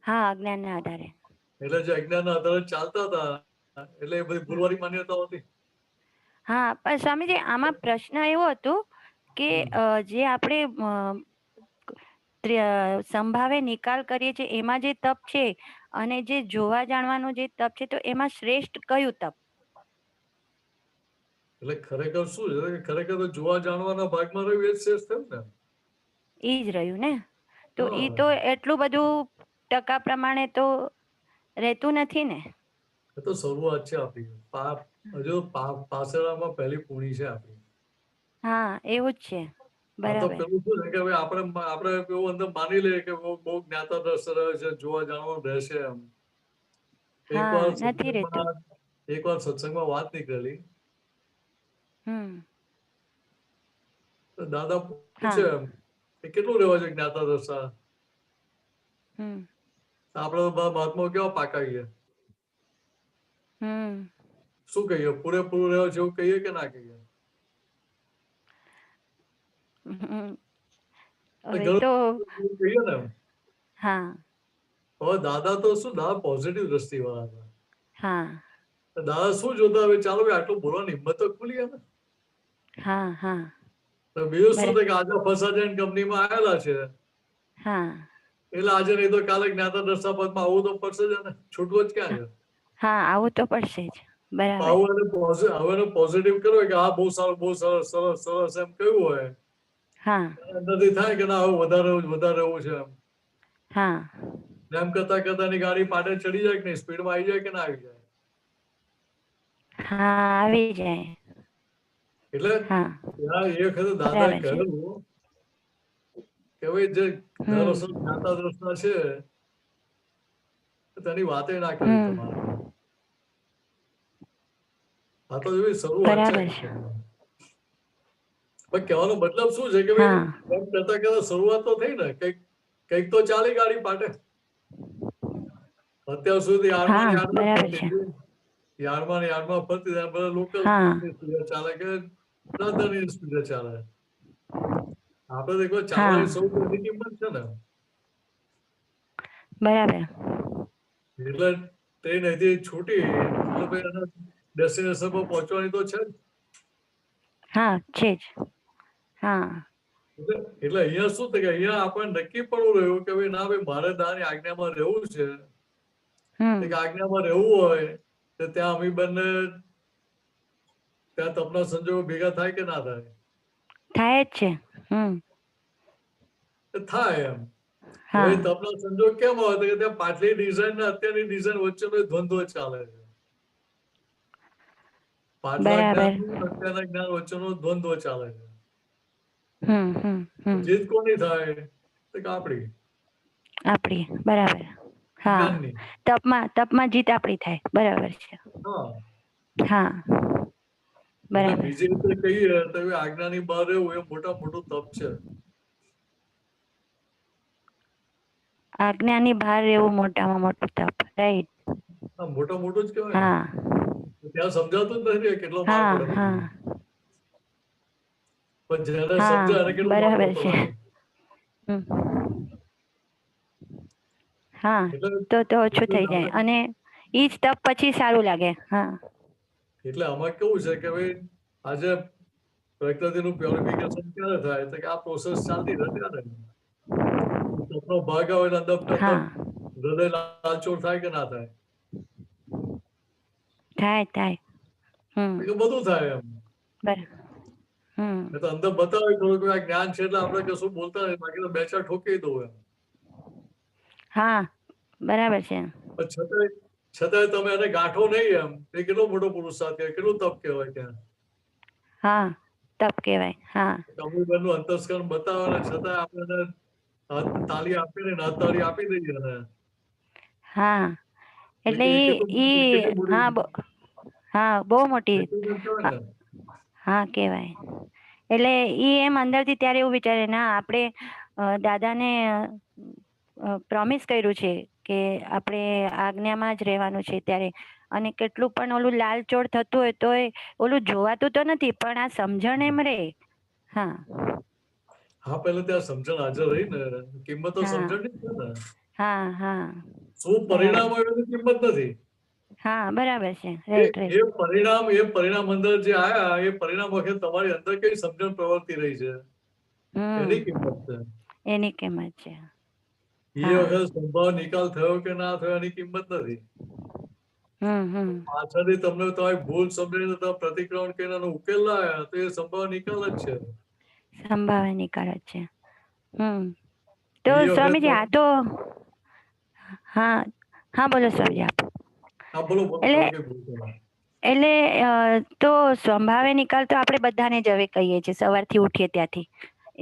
હા, અજ્ઞાનના આધારે. એટલે જે અજ્ઞાનના આધારે ચાલતા હતા એટલે એ બધી ભૂલવાળી માન્યતાઓ હતી. હા, પણ સ્વામીજી આમાં પ્રશ્ન એવો હતો કે જે આપણે સંભાવે નિકાલ કરીએ છીએ એમાં જે તપ છે અને જે જોવા જાણવાનું જે તપ છે તો એમાં શ્રેષ્ઠ કયું તપ? એટલે ખરેખર શું છે કે ખરેખર તો જોવા જાણવાના ભાગમાં રહ્યું એ જ શ્રેષ્ઠ થયું ને. એ જ રહ્યું ને. તો એ તો એટલું બધું ટકા પ્રમાણે તો રહેતું નથી ને. એ તો શરૂઆત છે આપણી. હજુ પાછળમાં પહેલી પૂણી છે આપણી. હા, એવું જ છે. બરાબર. પેલું શું છે કે આપણે એવું અંદર માની લઈએ કે બહુ જ્ઞાતા દ્રષ્ટ રહે છે, જોવા જાણવાનું રહેશે એમ. એક વાર સત્સંગમાં વાત નીકળેલી. દાદા પૂછે એમ કે કેટલું રહેવા છે જ્ઞાતા દ્રષ્ટા? આપડે તો મહાત્મા કેવા પાકા છીએ. શું કહીએ? પૂરેપૂરું રહેવા જેવું કહીએ કે ના કહીએ? કહીએ ને. હા. હવે દાદા તો શું, દાદા પોઝિટિવ દ્રષ્ટિ વાળા હતા. હા. દાદા શું જોતા હવે ચાલો આટલું બોલવાની હિંમત તો ખુલી ગયા ને. હા, હા. તો બીજું શું થાય કે આજે ફસાજન કંપનીમાં આવેલા છે. હા. એટલે આજે નહીં તો કાલે જ્ઞાતા દ્રષ્ટા પદમાં આવું તો પડશે જ ને. છૂટવું જ ક્યાં છે? હા, આવું તો પડશે જ. બરાબર. હવે પોઝિટિવ કરો કે હા બહુ સારું, બહુ સરસ સરસ સરસ એમ કહ્યું હોય. હા. અંદરથી થાય કે ના હવે વધારે એવું છે એમ. હા. એમ કરતા કરતાની ગાડી પાટે ચડી જાય કે નહીં, સ્પીડમાં આવી જાય કે ના આવી જાય? હા, આવી જાય. એટલે એ વખતે દાદાએ કહ્યું કે ભાઈ જે જ્ઞાતા દ્રષ્ટા છે તેની વાતે ના કરી તમારે. આ તો એવી શરૂઆત છે. પણ કહેવાનો મતલબ શું છે કે ભાઈ એમ કરતા કરતા શરૂઆત તો થઈ ને, કઈક તો ચાલી ગાડી પાટે. અત્યાર સુધી યાર્ડમાં ફરતી બધા લોકલ ચાલે કે દાદાની સ્પીડે ચાલે. આપડે દેખો ચાલવાની સૌથી મોટી કિંમત છે ને. બરાબર. એટલે ટ્રેન અહીંથી છૂટી એટલે ભાઈ ડેસ્ટિનેશન પર પહોંચવાની તો છે જ. હા, છે જ. હા. એટલે અહીંયા શું થાય કે અહીંયા આપણને નક્કી પડવું રહ્યું કે ભાઈ ના ભાઈ મારે દાદાની આજ્ઞામાં રહેવું છે. આજ્ઞામાં રહેવું હોય તો ત્યાં અમે બંને ત્યાં તપના સંજોગો ભેગા થાય કે ના થાય? થાય જ છે. થાય એમ. હવે તપના સંજોગ કેમ આવે કે ત્યાં પાછલી ડિઝાઇન ને અત્યારની ડિઝાઇન વચ્ચેનો દ્વંદ્વ ચાલે છે. પાછલા જ્ઞાન અત્યારના જ્ઞાન વચ્ચેનો દ્વંદ્વ ચાલે છે. જીત કોની થાય? આપણી. બરાબર. હા. તપમાં જીત આપણી થાય. બરાબર છે. હા. બરાબર. બીજી રીતે કહીએ તો આજ્ઞાની બહાર રહેવું એ મોટું તપ છે. આજ્ઞાની બહાર રહેવું મોટામાં મોટું તપ. રાઈટ. મોટું જ કહેવાય. ત્યાં સમજાતું જ નથી કેટલો માર પડે. પણ જ્યારે સમજાય એને કેટલો માર પડતો લાગે. હા, તો ઓછું થઈ જાય અને ઈ જ તપ પછી સારું લાગે. હા. એટલે આમાં કેવું છે કે ભાઈ આજે પ્રકૃતિનું પ્યોરિફિકેશન ક્યારે થાય તો કે આ પ્રોસેસ ચાલતી રહે ત્યારે. તપનો ભાગ આવે એટલે અંદર હૃદય લાલચોળ થાય કે ના થાય? થાય. બધું થાય એમ. બરાબર. તો અંદર બતાવે થોડું આ જ્ઞાન છે એટલે આપણે કશું બોલતા નહીં, બાકી તો બે ચાર ઠોકી દઉં એમ. હા બરાબર છે. છતાંય તમે એને ગાંઠો નહીં એમ, એ કેટલો મોટો પુરુષાર્થ કહેવાય, કેટલું તપ કહેવાય ત્યાં. હા તપ કહેવાય. હા અમુકનું અંતસ્કરણ બતાવે ને છતાં આપણે તાળી આપીને તાળી આપી દઈએ ને. હા એટલે હા બહુ મોટી હા કહેવાય. એટલે ઈ એમ અંદરથી ત્યારે એવું વિચારે ના આપણે દાદાને પ્રોમિસ કર્યું છે કે આપણે આજ્ઞામાં જ રહેવાનું છે ત્યારે, અને કેટલું પણ ઓલું લાલચોળ થતું હોય તો ઓલું જોવાતું તો નથી પણ આ સમજણ એમ રે. હા પેલા ત્યાં સમજણ હાજર રહી ને, કિંમત તો સમજણ ની છે ને. હા શું પરિણામ હોય એની કિંમત નથી. હા બરાબર છે. એ પરિણામ અંદર જે આયા એ પરિણામ વખત તમારી અંદર કઈ સમજણ પ્રવર્તી રહી છે એની કિંમત છે. એની કિંમત છે. એ વખત સંભાવ નિકાલ થયો કે ના થયો એની કિંમત નથી. પાછળથી તમને તમારી ભૂલ સમજીને તમે પ્રતિક્રમણ કરીને એનો ઉકેલ ના આવ્યા તો એ સંભાવ નિકાલ જ છે. સંભાવ નિકાલ જ છે. તો સ્વામીજી આ તો હા બોલો સ્વામીજી આપ. એટલે તો સ્વભાવે નિકાલ તો આપણે બધાને જ હવે કહીએ છીએ સવારથી ઉઠીએ ત્યાંથી.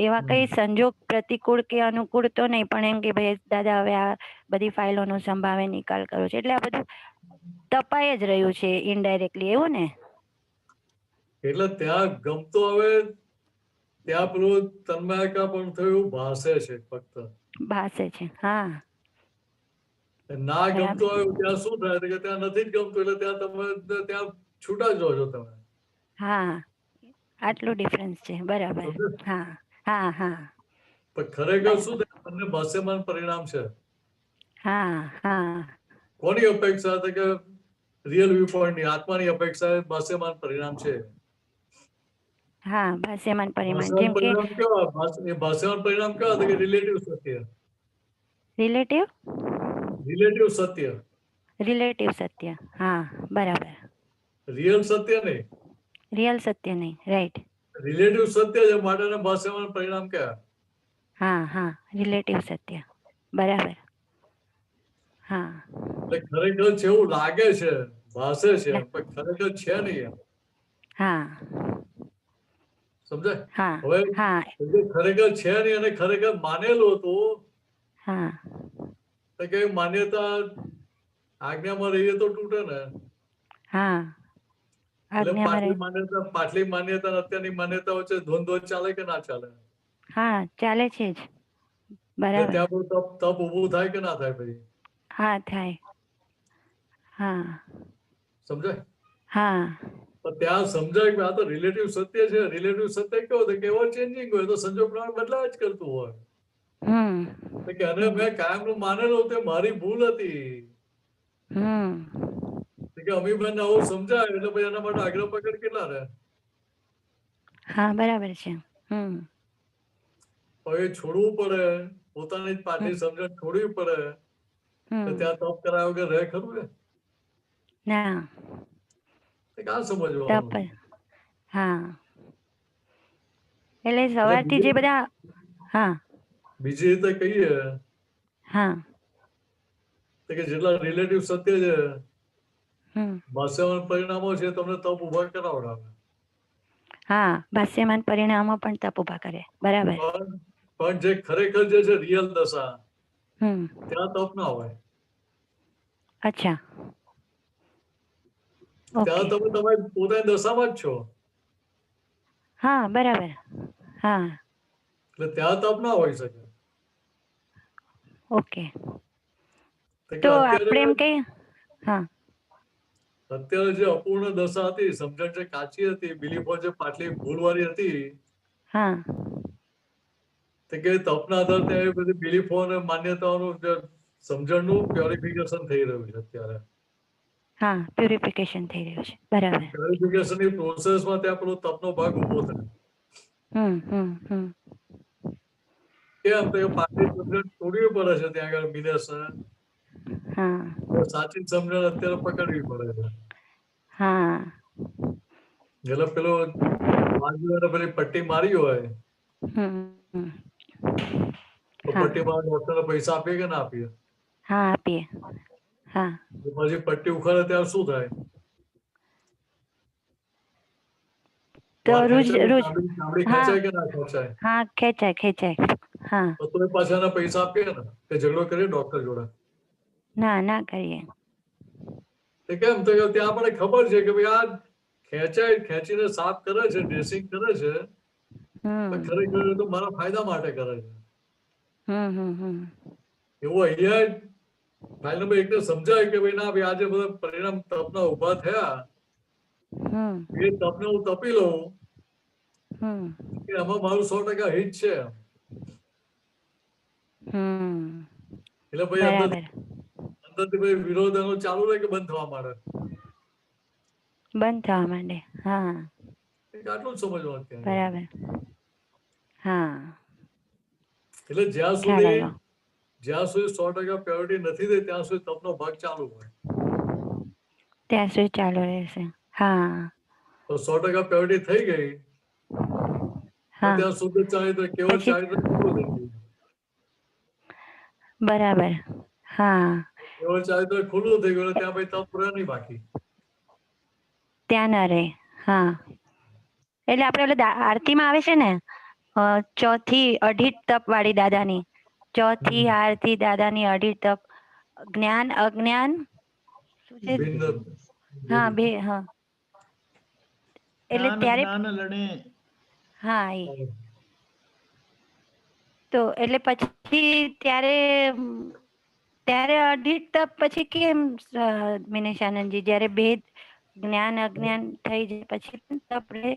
એવા કઈ સંજોગ પ્રતિકૂળ કે અનુકૂળ તો નહીં, પણ એમ કે ભાઈ દાદા હવે આ બધી ફાઇલોનો સંભાવે નિકાલ કરો છે એટલે આ બધું તપાઈ જ રહ્યું છે ઇનડાયરેક્ટલી, એવું ને? એટલે ત્યાં ગમતો હવે ત્યાં પેલું તન્માયકા પણ થયું ભાષે છે ફક્ત. ભાષે છે. હા ના ગમતું હોય ત્યાં શું થાય કે ત્યાં નથી જ ગમતું એટલે ત્યાં તમે ત્યાં છૂટા જ રહો છો તમે. હા આટલું ડિફરન્સ છે. બરાબર. હા પણ ખરેખર શું થાય તમને ભાષ્યમાન પરિણામ છે. કોની અપેક્ષા છે કે રિયલ વ્યૂ પોઈન્ટ ની આત્માની અપેક્ષા ભાષ્યમાન પરિણામ છે. ભાષ્યમાન પરિણામ જેમ કે ભાષ્યમાન પરિણામ કેવા હતા કે રિલેટિવ સત્ય. રિલેટિવ સત્ય. હા બરાબર. રિયલ સત્ય નહીં. રિયલ સત્ય નહીં. રાઈટ. રિલેટિવ સત્ય છે માટે ભાષ્યમાન પરિણામ કહેવાય. હા રિલેટિવ સત્ય. બરાબર. હા ખરેખર છે એવું લાગે છે, ભાષે છે, પણ ખરેખર છે નહીં. સમજાય? હવે ખરેખર છે નહીં અને ખરેખર માનેલું હતું કે માન્યતા આજ્ઞામાં રહીએ તો તૂટે ને. એટલે પાછલી માન્યતા અત્યારની માન્યતા વચ્ચે દ્વંદ્વ ચાલે કે ના ચાલે? ચાલે છે જ. બરાબર. ત્યાં તપ ઉભું થાય કે ના થાય ભાઈ? થાય. સમજાય? તો ત્યાં સમજાય કે આ તો રિલેટિવ સત્ય છે. રિલેટિવ સત્ય કેવો કે એવો ચેન્જિંગ હોય તો સંજોગ પ્રમાણે બદલાયા જ કરતું હોય. કે અને મેં કાયમનું માનેલું તે મારી ભૂલ હતી. કે અમીબેન આવું સમજાય એટલે પછી એના માટે આગ્રહ પકડ કેટલા રહે? બરાબર છે. હવે છોડવું પડે, પોતાની જ પાટલી સમજણ છોડવી પડે તો ત્યાં તપ કરાવ્યો કે રહે ખરું ને? ના. કાં સમજવાનું? એટલે સવારથી જે બધા બીજી રીતે કહીએ કે જેટલા રિલેટિવ સત્ય છે ભાષ્યમાન પરિણામો છે તમને તપ ઉભા કરાવડાવે. ભાષ્યમાન પરિણામો પણ તપ ઉભા કરે. બરાબર. પણ જે ખરેખર જે છે રિયલ દશા ત્યાં તપ ના હોય. અચ્છા. ત્યાં તમે તમારી પોતાની દશામાં જ છો. બરાબર. એટલે ત્યાં તપ ના હોઈ શકે. ઓકે. તો આપણે એમ કહીએ અત્યારે જે અપૂર્ણ દશા હતી, સમજણ જે કાચી હતી, બિલીફો જે પાટલી ભૂલવાળી હતી કે તપના આધારે ત્યાં બધી બિલીફો અને માન્યતાઓનું સમજણનું પ્યોરિફિકેશન થઈ રહ્યું છે અત્યારે. પ્યુરિફિકેશન થઈ રહ્યું છે. બરાબર. પ્યુરિફિકેશનની પ્રોસેસમાં ત્યાં પેલો તપનો ભાગ ઉભો થાય. કેમ તો એ પાટલી સમજણ તોડવી પડે છે ત્યાં આગળ મિનેસ. સાચી સમજણ અત્યારે પકડવી પડે છે. હા એટલે પેલો વાગ્યું પેલી પટ્ટી મારી હોય તો પટ્ટી માં ડોક્ટર પૈસા આપીએ કે ના આપીએ? હા આપીએ. હા પછી પટ્ટી ઉખાડે ત્યારે શું થાય? તો રોજ ચામડી ખેંચાય કે ના ખેંચાય? હા ખેંચાય. હા તો પાછા એના પૈસા આપીએ ને કે ઝઘડો કરીએ ડોક્ટર જોડે? ના કરીએ. કેમ તો ત્યાં આપણને ખબર છે કે ભાઈ આ ખેંચીને સાફ કરે છે, ડ્રેસિંગ કરે છે, ખરેખર તો મારા ફાયદા માટે કરે છે. એવું અહીંયા ફાઇલ નંબર 1 ને સમજાય કે ભાઈ ના ભાઈ આજે બધા પરિણામ તપના ઉભા થયા, એ તપને હું તપી લઉં એમાં મારું 100% હિત છે. એટલે ભાઈ અંદરથી ભાઈ વિરોધ એનો ચાલુ રહે કે બંધ થવા માંડે? બંધ થવા માંડે. હા આટલું જ સમજવાનું છે. બરાબર. હા એટલે જ્યાં સુધી 100% પ્યોરિટી નથી થઈ ત્યાં સુધી તપનો ભાગ ચાલુ હોય. ત્યાં સુધી ચાલુ રહેશે. હા તો 100% પ્યોરિટી થઈ ગઈ ત્યાં શુદ્ધ ચારિત્ર કેવળ ચારિત્ર ખુલ્લું થઈ ગયું. બરાબર. હા કેવળ ચારિત્ર ખુલ્લું થઈ ગયું ત્યાં ભાઈ તપ રહે નહીં બાકી. ત્યાં ના રહે. હા એટલે આપણે આરતીમાં આવે છે ને, ચોથી અઢી તપ વાળી દાદાની, ચોથી આરતી દાદાની અઢી તપ, જ્ઞાન અજ્ઞાન હા બે. હા એટલે ત્યારે હા તો એટલે પછી ત્યારે અઢી તપ પછી કેમ મિનેશાનંદજી, જયારે ભેદ જ્ઞાન અજ્ઞાન થઈ જાય પછી પણ તપ રહે?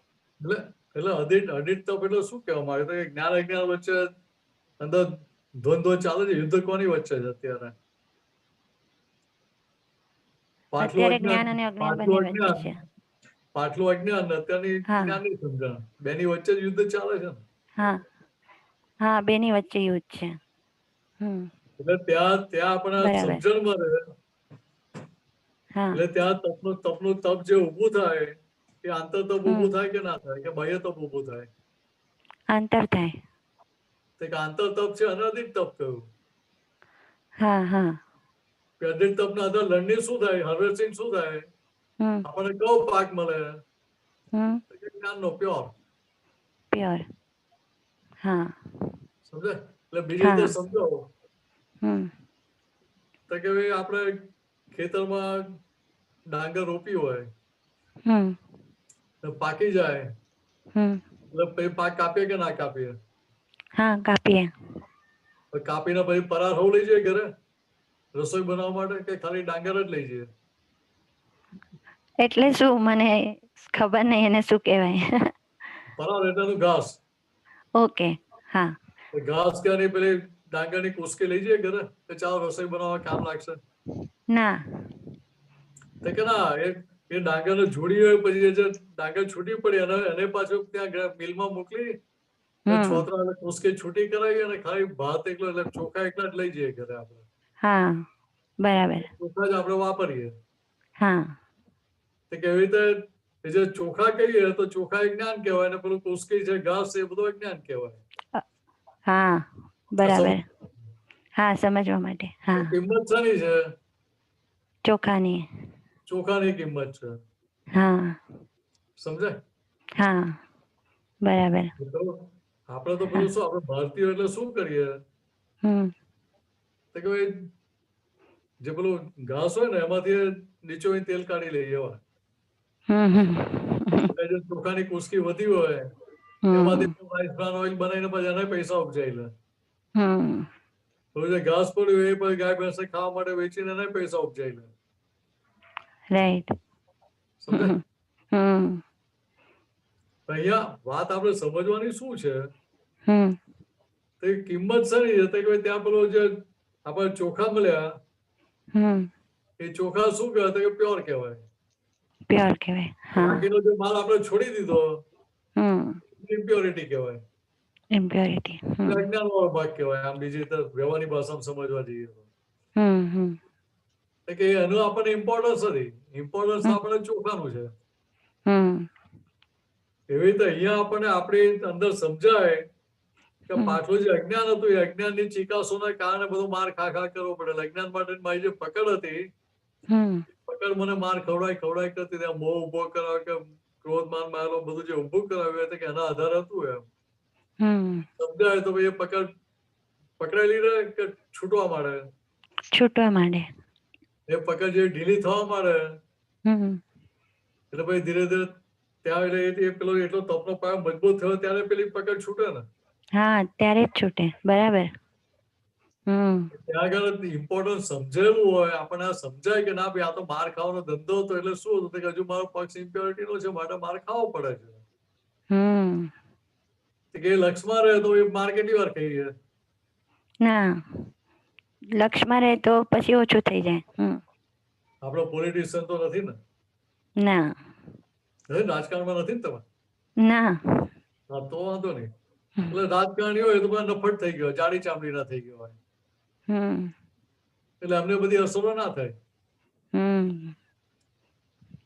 એટલે અઢી તપ એટલે શું કહેવામાં આવે? જ્ઞાન અજ્ઞાન વચ્ચે અંદર દ્વંદ્વ ચાલે છે. યુદ્ધ કોની વચ્ચે છે અત્યારે? અત્યારે જ્ઞાન અને અજ્ઞાન બંને વચ્ચે છે. પાછલું અજ્ઞાન અત્યારની જ્ઞાનની સમજણ, બેની વચ્ચે જ યુદ્ધ ચાલે છે ને? હા બેની વચ્ચે યુદ્ધ છે. એટલે ત્યાં આપણે સમજણ મળે. એટલે ત્યાં તપનું તપ જે ઉભું થાય એ આંતર તપ ઉભું થાય કે ના થાય, કે બાહ્ય તપ ઉભું થાય? આંતર થાય. આંતર તપ છે અનધિક તપ કયું? હા અધિક તપ ના આધાર લર્નિંગ શું થાય, હાર્વેસ્ટિંગ શું થાય? આપણને કયો પાક મળે? જ્ઞાન નો પ્યોર. હા સમજે? એટલે બીજી રીતે સમજાવો તો કે ભાઈ આપણે ખેતરમાં ડાંગર રોપી હોય, પાકી જાય એટલે પછી પાક કાપીએ કે ના કાપીએ? હા કાપીએ. કાપીને પછી પરાર હોવ લઈ જઈએ ઘરે રસોઈ બનાવવા માટે, કે ખાલી ડાંગર જ લઈ જઈએ? એટલે શું, મને ખબર નહીં એને શું કહેવાય. પરાર એટલે ઘાસ. ઓકે. હા ઘાસ કે પેલી ડાંગરની કુસ્કી લઈ જઈએ ઘરે કે ચાલો રસોઈ બનાવવા કામ લાગશે? ના. તો કે ના, એ ડાંગર ને જોડી હોય પછી જે ડાંગર છૂટી પડી એને પાછું ત્યાં મિલમાં મોકલી છોતરા અને કુસ્કી છૂટી કરાવી અને ખાલી ભાત એકલો એટલે ચોખા એકલા જ લઈ જઈએ ઘરે આપણે. હા બરાબર. ચોખા જ આપણે વાપરીએ. હા તો કેવી રીતે જે ચોખા કહીએ તો ચોખા એ જ્ઞાન કહેવાય, અને પેલું કુસ્કી છે ઘાસ એ બધું અજ્ઞાન કહેવાય. હા બરાબર. હા સમજવા માટે. હા કિંમત શાની છે? ચોખાની. ચોખાની કિંમત છે. હા સમજાય? હા બરાબર. આપણે તો પેલું શું, આપણે ભારતીય એટલે શું કરીએ તો કે ભાઈ જે પેલું ઘાસ હોય ને એમાંથી નીચો તેલ કાઢી લઈએ. એવા જે ચોખાની કુસ્કી વધી હોય એમાંથી રાઈસ બ્રાન ઓઇલ બનાવીને પછી એના પૈસા ઉપજાઈ લે. જે ઘાસ પડ્યું એ પછી ગાય ભેંસે ખાવા માટે વેચીને એના પૈસા ઉપજાઈ લે. રાઈટ. સમજાય? અહીંયા વાત આપણે સમજવાની શું છે? તો કિંમત શાની છે? ત્યાં પેલો જે આપણે ચોખા મળ્યા એ ચોખા શું કહેવાય? તો કે પ્યોર કહેવાય. પ્યોર કહેવાય. બાકીનો જે માલ આપણે છોડી દીધો ઇમ્પ્યોરિટી કહેવાય. ઇમ્પ્યોરિટી. અજ્ઞાન વાળો ભાગ કહેવાય. આમ બીજી રીતે વ્યવહારની ભાષામાં સમજવા જઈએ તો કે એનું આપણને ઇમ્પોર્ટન્સ નથી. ઇમ્પોર્ટન્સ આપણને ચોખાનું છે. એવી રીતે અહીંયા આપણને આપણી અંદર સમજાય કે પાછલું જે અજ્ઞાન હતું એ અજ્ઞાનની ચિકાસોના કારણે બધું માર ખા કરવો પડે. અજ્ઞાન માટે મારી જે પકડ હતી, પકડ મને માર ખવડાય કરતી, ત્યાં મોહ ઉભો કરાવે કે ક્રોધ માન મારેલો બધું જે ઉભું કરાવ્યું હતું કે એના આધાર હતું એમ સમજાય તો એ પકડાયેલી રહે કે છૂટવા માંડે? એ પકડ જે ઢીલી થવા માંડે એટલે પછી ધીરે ધીરે ત્યાં એટલે પેલો એટલો તપનો પાયો મજબૂત થયો ત્યારે પેલી પકડ છૂટે ને. હા, ત્યારે જ છૂટે. બરાબર. ત્યાં આગળ ઇમ્પોર્ટન્સ સમજેલું હોય, આપણને સમજાય કે ના ભાઈ આ તો માર ખાવાનો ધંધો હતો એટલે શું હતું કે હજુ મારો પક્ષ ઇમ્પ્યોરિટી નો છે માટે માર ખાવો પડે છે. કે લક્ષમાં રહે તો એ માર કેટલી વાર ખાઈ છે? ના, લક્ષમાં રહે તો પછી ઓછું થઈ જાય. આપણો પોલિટિશિયન તો નથી ને? ના, રાજકારણમાં નથી ને તમે? ના. હા, તો વાંધો નહીં. એટલે રાજકારણી હોય તો નફટ થઈ ગયો, જાડી ચામડી ના થઈ ગયો હોય એટલે અમને બધી અસરો ના થાય.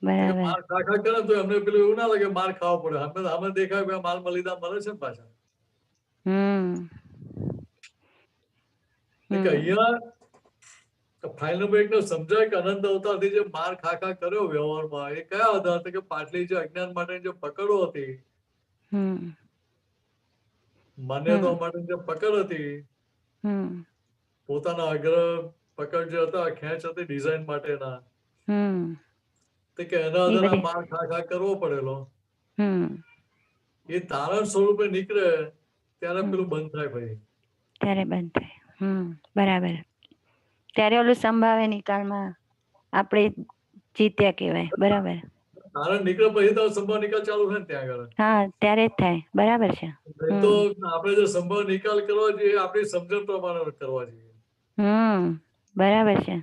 માર ખા કરે તો અમને પેલું એવું ના લાગે માર ખાવો પડે. અમે દેખાય માલ મલીદા મળે છે ને પાછા. અહીંયા ફાઇનલ એકને સમજાય કે અનંત અવતારથી જે માર ખા કર્યો વ્યવહારમાં એ કયા આધાર કે પાટલી જે અજ્ઞાન માટે જે પકડો હતી, માન્યતાઓ માટે જે પકડ હતી, પોતાના આગ્રહ પકડ જે હતા, ખેંચ હતી ડિઝાઇન માટેના, કે એના આધારે માર ખા કરવો પડેલો એ તારણ સ્વરૂપે નીકળે ત્યારે પેલું બંધ થાય ભાઈ. ત્યારે બંધ થાય. બરાબર. ત્યારે ઓલું સંભાવે નિકાલમાં આપણે જીત્યા કહેવાય. બરાબર. તારણ નીકળે પછી તો સંભાવ નિકાલ ચાલુ થાય ને ત્યાં આગળ. હા, ત્યારે જ થાય. બરાબર છે. તો આપણે જે સંભાવ નિકાલ કરવા જોઈએ આપણી સમજણ પ્રમાણે કરવા જોઈએ. બરાબર છે.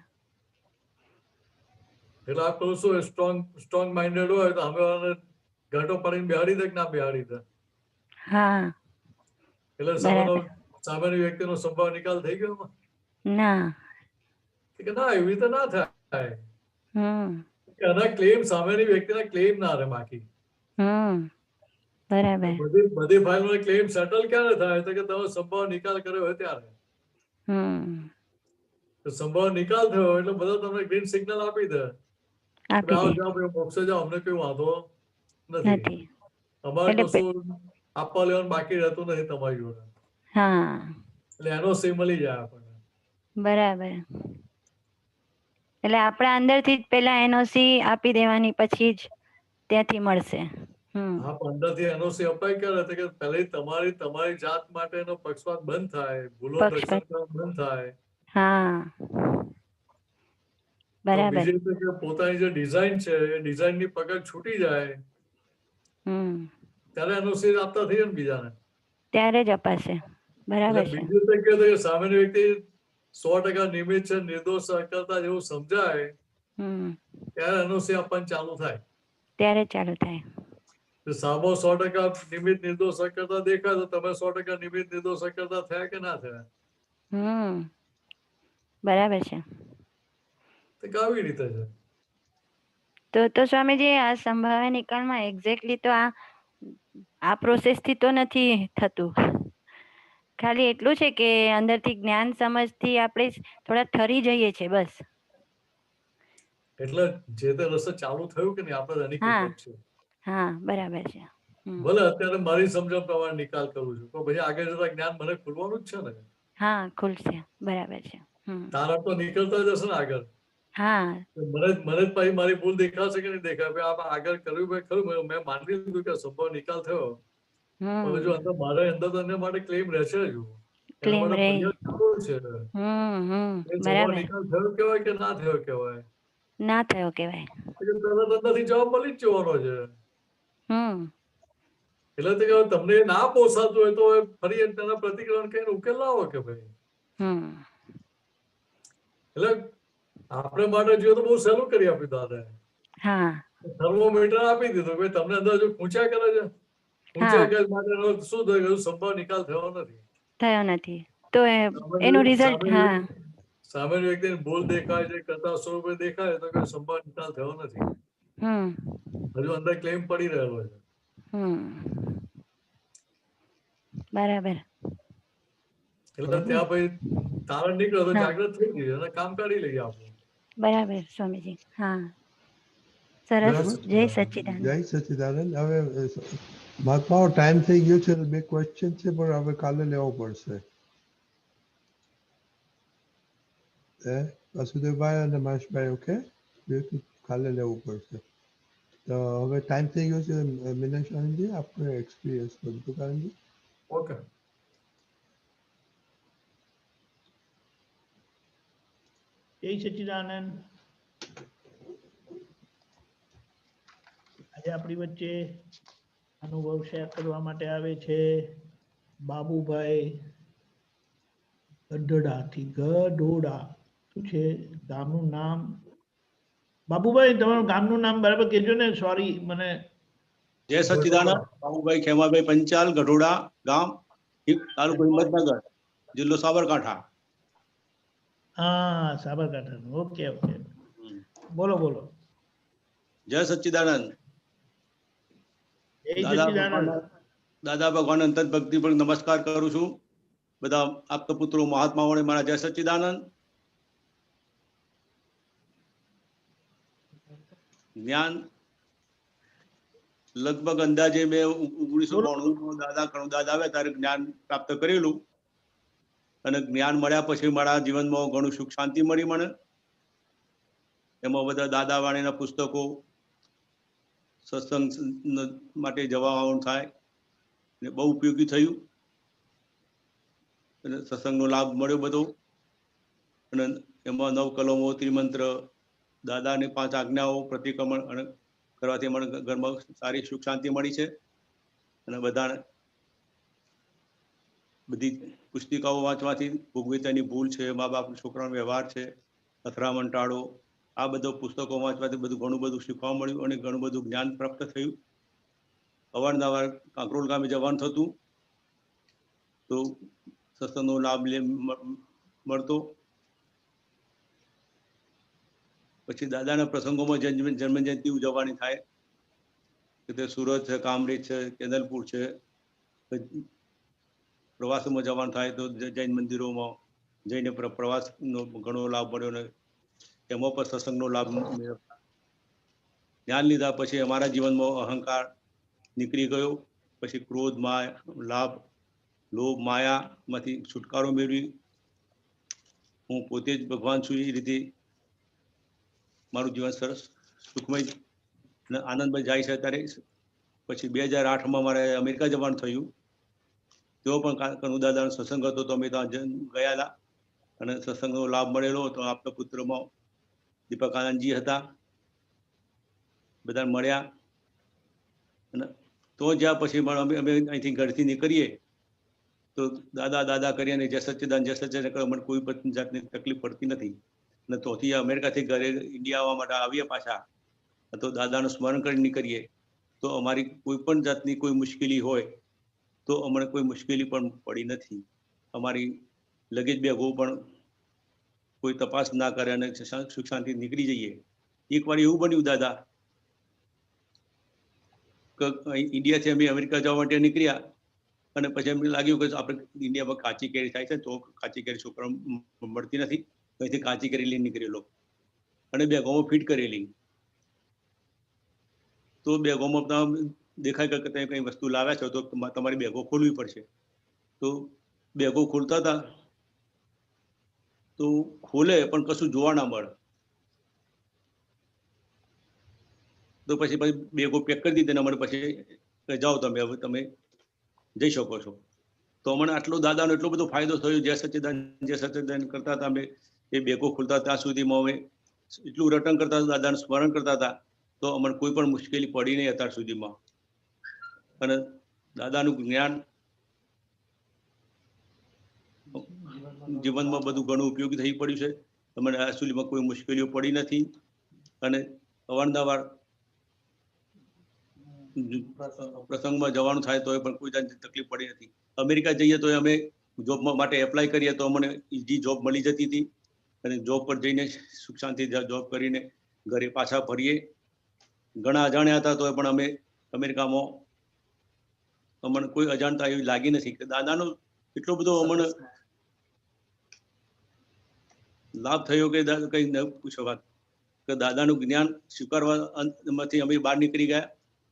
એટલે આ પેલું શું સ્ટ્રોંગ માઇન્ડેડ હોય તો અમે ઘાટો પાડીને બેહાડી દે કે ના બેહાડી દે. હા, એટલે સામાન્ય વ્યક્તિનો સંભાવ નિકાલ થઈ ગયો ના કે ના એવી રીતે ના થાય. એના ક્લેમ સામેની વ્યક્તિના ક્લેમ ના રહે બાકી. બરાબર. બધી ફાઇલનો ક્લેમ સેટલ ક્યારે થાય તો કે તમે સંભાવ નિકાલ કર્યો હોય ત્યારે. સંભાવ નિકાલ થયો એટલે બધા તમને ગ્રીન સિગ્નલ આપી દે. મોક્ષે જાઓ, અમને કઈ વાંધો નથી. અમારે કશું આપવા લેવાનું બાકી રહેતું નથી તમારી જોડે. એટલે એનઓસી મળી જાય આપણને. બરાબર. એટલે આપણા અંદરથી જ પેલા એનઓસી આપી દેવાની પછી જ ત્યાંથી મળશે. હા, અંદરથી એનઓસી અપાય ક્યારે કે પહેલા તમારી જાત માટેનો પક્ષપાત બંધ થાય, ભૂલો રક્ષણ બંધ થાય. બરાબર. બીજી રીતે પોતાની જે ડિઝાઇન છે એ ડિઝાઇન ની પકડ છૂટી જાય ત્યારે એનઓસી આપતા થઈએ ને બીજાને. ત્યારે જ અપાશે. બરાબર છે. બીજું તો કે સામેની વ્યક્તિ 100% નિમિત્ત છે, નિર્દોષ કરતા જેવું સમજાય ત્યારે એનઓસી આપવાનું ચાલુ થાય. ત્યારે ચાલુ થાય. સામો 100% નિમિત્ત નિર્દોષ કરતા દેખાય તો તમે 100% નિમિત્ત નિર્દોષ કરતા થયા કે ના થયા? બરાબર છે. કેવી રીતે છે તો સ્વામીજી આ સંભાવ્ય નિકાલમાં એક્ઝેક્ટલી તો આ પ્રોસેસ થી તો નથી થતું. ખાલી એટલું છે કે અંદરથી જ્ઞાન સમજથી આપણે થોડા ઠરી જઈએ છીએ બસ. એટલે જે તે રસ્તે ચાલુ થયું કે નહીં આપણે એની કૃપા છે. હા, બરાબર છે. ભલે અત્યારે મારી સમજણ પ્રમાણે નિકાલ કરું છું તો પછી આગળ જતા જ્ઞાન મને ખુલવાનું જ છે ને. હા, ખુલશે. બરાબર છે. તારા તો નીકળતા જશે ને આગળ. હા, મને જ પછી મારી ભૂલ દેખાશે કે નહીં દેખાય? આપણે આગળ કર્યું ભાઈ ખરું, મેં માની લીધું કે સંભવ નિકાલ થયો. જો અંદર મારા અંદર તો એના માટે ક્લેમ રહેશે જ. ક્લેમ રહે છે. બરાબર. નિકાલ થયો કેવાય કે ના થયો કેવાય? ના થયો કેવાય. અંદરથી જવાબ મળી જ જવાનો છે. એટલે તમને ના પોસાતું હોય તો ફરી તેના પ્રતિક્રમણ કઈને ઉકેલ લાવો કે ભાઈ. એટલે આપણે માટે જોઈએ તો બહુ સહેલું કરી આપ્યું દાદા. થર્મોમીટર આપી દીધું ભાઈ તમને અંદર જો ખૂંચ્યા કરે છે. ખૂંચ્યા ગેસ માટેનો શું થયું? સંભાવ નિકાલ થયો નથી. તો એનું રિઝલ્ટ સામાન્ય વ્યક્તિને ભૂલ દેખાય છે, કથા સ્વરૂપે દેખાય તો કોઈ સંભાળ નિકાલ થયો નથી. હજુ અંદર ક્લેમ પડી રહેલો છે. બરાબર. એટલે ત્યાં પછી તારણ નીકળે તો જાગૃત થઈ ગઈ અને કામ કાઢી લઈએ આપણે. બરાબર સ્વામીજી. હા, સરસ. જય સચ્ચિદાનંદ. જય સચ્ચિદાનંદ. હવે મહાત્માઓ ટાઈમ થઈ ગયો છે, 2 ક્વેશ્ચન છે પણ હવે કાલે લેવો પડશે. વાસુદેવભાઈ અને મહેશભાઈ, ઓકે, કાલે લેવું પડશે. તો હવે ટાઈમ થઈ ગયો છે. મિનેશ આનંદજી, આપનો એક્સપિરિયન્સ બધું કારણજી. ઓકે. જય સચ્ચિદાનંદ. આજે આપણી વચ્ચે અનુભવ શેર કરવા માટે આવે છે બાબુભાઈ ગઢડાથી. ગઢોડા શું છે ગામનું નામ? બાબુભાઈ, તમારું ગામનું નામ બરાબર કહેજો ને. સોરી, મને. જય સચ્ચિદાનંદ. બાબુભાઈ ખેમાભાઈ પંચાલ, ગઢોડા ગામ, તાલુકો હિંમતનગર, જિલ્લો સાબરકાંઠા. હા, સાબરકાંઠા. ઓકે ઓકે, બોલો બોલો. જય સચ્ચિદાનંદ. દાદા ભગવાન અંતર ભક્તિ પર નમસ્કાર કરું છું. બધા આપતા પુત્રો મહાત્માઓને મારા જય સચ્ચિદાનંદ. જ્ઞાન લગભગ અંદાજે મેં 1992 દાદા આવ્યા ત્યારે જ્ઞાન પ્રાપ્ત કરેલું, અને જ્ઞાન મળ્યા પછી મારા જીવનમાં ઘણું સુખ શાંતિ મળી મને. એમાં બધા દાદા વાણીના પુસ્તકો, સત્સંગ માટે જવા આવવાનું થાય ને બહુ ઉપયોગી થયું, અને સત્સંગનો લાભ મળ્યો બધો. અને એમાં 9 કલમો, ત્રિમંત્ર, દાદાની 5 આજ્ઞાઓ પ્રતિક્રમણ અને કરવાથી મને ઘરમાં સારી સુખ શાંતિ મળી છે. અને બધાને બધી પુસ્તિકાઓ વાંચવાથી ભોગવતાની ભૂલ છે, મા બાપ છોકરાનો વ્યવહાર છે, અથડામણ ટાળો, આ બધો પુસ્તકો વાંચવાથી ઘણું બધું શીખવા મળ્યું અને ઘણું બધું જ્ઞાન પ્રાપ્ત થયું. અવારનવાર કાંકરોલ ગામે જવાનું થતું તો સત્સંગનો લાભ મળતો. પછી દાદાના પ્રસંગોમાં જન્મ જયંતિ ઉજવવાની થાય, તે સુરત છે, કામરેજ છે, કેદલપુર છે. પ્રવાસોમાં જવાનું થાય તો જૈન મંદિરોમાં જઈને પ્રવાસનો ઘણો લાભ મળ્યો, ને એમાં પણ સત્સંગનો લાભ મેળવતા. જ્ઞાન લીધા પછી અમારા જીવનમાં અહંકાર નીકળી ગયો. પછી ક્રોધ, લાભ, લોભ, માયામાંથી છુટકારો મેળવી હું પોતે જ ભગવાન છું એ રીતે મારું જીવન સરસ સુખમય અને આનંદમય જાય છે. ત્યારે પછી 2008માં મારે અમેરિકા જવાનું થયું. તેઓ પણ કનુ દાદાનો સત્સંગ હતો તો અમે ત્યાં ગયેલા અને સત્સંગનો લાભ મળેલો. તો આપણા પુત્રમાં દીપક આનંદજી હતા, બધા મળ્યા. અને તો જ્યાં પછી અમે અહીંથી ઘરથી નીકળીએ તો દાદા કરીને જય સચ્ચિદાનંદ મને કોઈ પણ જાતની તકલીફ પડતી નથી. અને તોથી અમેરિકાથી ઘરે ઇન્ડિયા આવવા માટે આવીએ પાછા, તો દાદાનું સ્મરણ કરી નીકળીએ તો અમારી કોઈ પણ જાતની કોઈ મુશ્કેલી હોય તો અમને કોઈ મુશ્કેલી પણ પડી નથી. અમારી લગેજ બેગો પણ કોઈ તપાસ ના કરે અને સુખ શાંતિ નીકળી જઈએ. એકવાર એવું બન્યું દાદા કે ઇન્ડિયાથી અમે અમેરિકા જવા માટે નીકળ્યા અને પછી એમને લાગ્યું કે આપણે ઇન્ડિયામાં કાચી કેરી થાય છે તો કાચી કેરી છોકરા મળતી નથી, અહીંથી કાચી કેરી લઈને નીકળેલો અને બેગોમાં ફિટ કરેલી. તો બેગોમાં દેખાય કે તમે કઈ વસ્તુ લાવ્યા છો તો તમારી બેગો ખોલવી પડશે. તો બેગો ખોલતા હતા તો ખોલે પણ કશું જોવા ના મળે. તો પછી બેગો પેક કરી દીધી અને મને પછી જાઓ તમે, હવે તમે જઈ શકો છો. તો મને આટલો દાદાનો એટલો બધો ફાયદો થયો. જય સચ્ચિદાનંદ કરતા હતા અમે, એ બેગો ખોલતા ત્યાં સુધીમાં અમે એટલું રટણ કરતા હતા, દાદાનું સ્મરણ કરતા હતા, તો અમને કોઈ પણ મુશ્કેલી પડી નહીં અત્યાર સુધીમાં. અને દાદાનું જ્ઞાન જીવનમાં બધું ઘણું ઉપયોગી થઈ પડ્યું છે. તમને આ સુધીમાં કોઈ મુશ્કેલીઓ પડી નથી. અને અવારનવાર પ્રસંગમાં જવાનું થાય તો પણ કોઈ જાતની તકલીફ પડી નથી. અમેરિકા જઈએ તો અમે જોબ માટે એપ્લાય કરીએ તો અમને ઈઝી જોબ મળી જતી હતી. અને જોબ પર જઈને સુખ શાંતિ જોબ કરીને ઘરે પાછા ફરીએ. ઘણા અજાણ્યા હતા તો પણ અમે અમેરિકામાં અમને કોઈ અજાણતા એવી લાગી નથી કે દાદાનો એટલો બધો અમને લાભ થયો કે કઈ ન પૂછો વાત, કે દાદાનું જ્ઞાન સ્વીકારવામાંથી અમે બહાર નીકળી ગયા.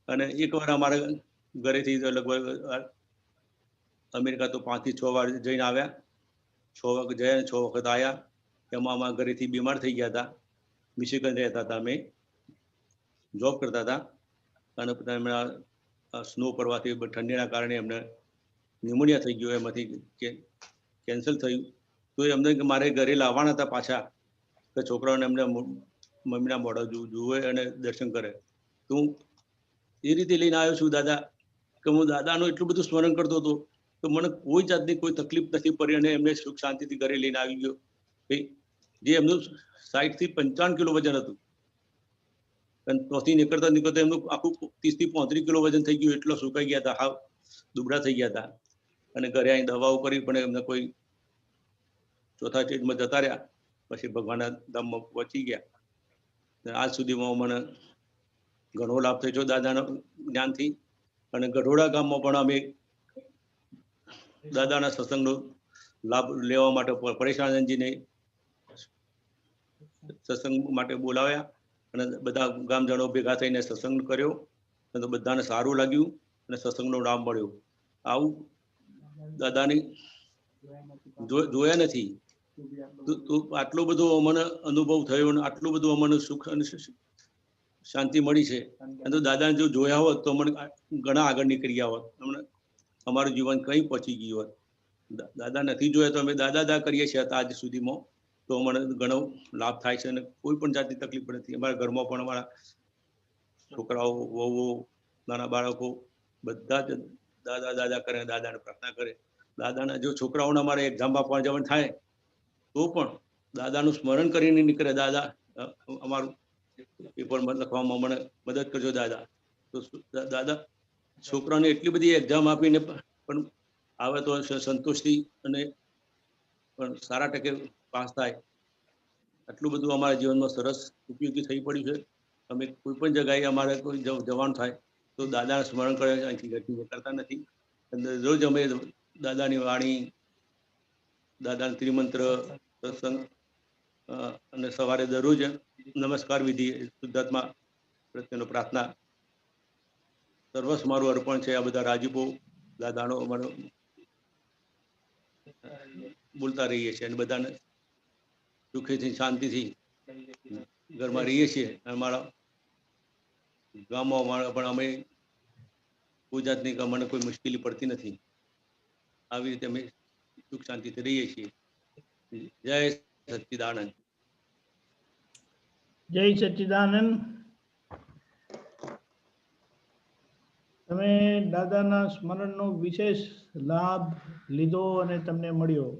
અને એકવાર અમારા ઘરેથી લગભગ અમેરિકા તો 5 થી 6 વાર જઈને આવ્યા. 6 વખત ગયા, 6 વખત આવ્યા. એમાં અમારા ઘરેથી બીમાર થઈ ગયા હતા. મિશિગન રહેતા હતા, અમે જોબ કરતા હતા અને એમના સ્નો પડવાથી ઠંડીના કારણે એમને ન્યુમોનિયા થઈ ગયો, એમાંથી કેન્સલ થયું. તો એમને મારે ઘરે લાવવાના હતા પાછા, કે છોકરાઓને એમને મમ્મીના મોઢા જુએ અને દર્શન કરે. તો હું એ રીતે લઈને આવ્યો છું દાદા, કે હું દાદાનું એટલું બધું સ્મરણ કરતો હતો તો મને કોઈ જાતની કોઈ તકલીફ નથી પડી અને એમને સુખ શાંતિથી ઘરે લઈને આવી ગયો. જે એમનું 60 થી 55 કિલો વજન હતું અને ત્યાંથી નીકળતા એમનું આખું 30 થી 35 કિલો વજન થઈ ગયું. એટલો સુકાઈ ગયા હતા, હાવ દુબળા થઈ ગયા હતા. અને ઘરે અહીં દવાઓ કરી પણ એમને કોઈ ચોથા સ્ટેજમાં જતા રહ્યા. પછી ભગવાનના ધામમાં પહોંચી ગયા. આજ સુધીમાં મને ઘણો લાભ થયો છે દાદાના જ્ઞાનથી. અને ગઢોડા ગામમાં પણ અમે દાદાના સત્સંગનો લાભ લેવા માટે પરેશાનંદજીને સત્સંગ માટે બોલાવ્યા અને બધા ગામજનો ભેગા થઈને સત્સંગ કર્યો અને બધાને સારું લાગ્યું અને સત્સંગનો લાભ મળ્યો. આવું દાદાની જોયા નથી. તો આટલો બધો અમને અનુભવ થયો અને આટલું બધું અમને સુખ અને શાંતિ મળી છે. અને તો દાદાને જો જોયા હોત તો અમને ઘણા આગળ નીકળી ગયા હોત, અમને અમારું જીવન કઈ પહોંચી ગયું હોત. દાદા નથી જોયા તો અમે દાદા કરીએ છીએ આજ સુધીમાં, તો અમને ઘણો લાભ થાય છે અને કોઈ પણ જાતની તકલીફ નથી. અમારા ઘરમાં પણ અમારા છોકરાઓ, વહુઓ, નાના બાળકો બધા જ દાદા કરે, દાદાને પ્રાર્થના કરે. દાદાના જો છોકરાઓને અમારે એક્ઝામ આપવા જવાનું થાય તો પણ દાદાનું સ્મરણ કરીને નીકળે, દાદા અમારું પેપર લખવામાં મને મદદ કરજો દાદા. તો દાદા છોકરાને એટલી બધી એક્ઝામ આપીને પણ આવે તો સંતોષથી અને પણ સારા ટકે પાસ થાય. આટલું બધું અમારા જીવનમાં સરસ ઉપયોગી થઈ પડ્યું છે. અમે કોઈ પણ જગ્યાએ અમારે કોઈ જવાનું થાય તો દાદાને સ્મરણ કરે, અહીંથી ઘરથી કરતા નથી. અને રોજ અમે દાદાની વાણી, દાદાના ત્રિમંત્ર, સત્સંગ અને સવારે દરરોજ નમસ્કાર વિધિ, શુદ્ધાત્મા પ્રત્યેનો પ્રાર્થના, સર્વસ્વ મારું અર્પણ છે. આ બધા રાજીપો દાદાનો અમારો બોલતા રહીએ છીએ અને બધાને સુખેથી શાંતિથી ઘરમાં રહીએ છીએ. અમારા ગામમાં અમારા પણ અમે કોઈ જાતની મને કોઈ મુશ્કેલી પડતી નથી. આવી રીતે અમે સુખ શાંતિથી રહીએ છીએ. જય સચ્ચિદાનંદ. જય સચ્ચિદાનંદ. તમે દાદાના સ્મરણનો વિશેષ લાભ લીધો અને તમને મળ્યો.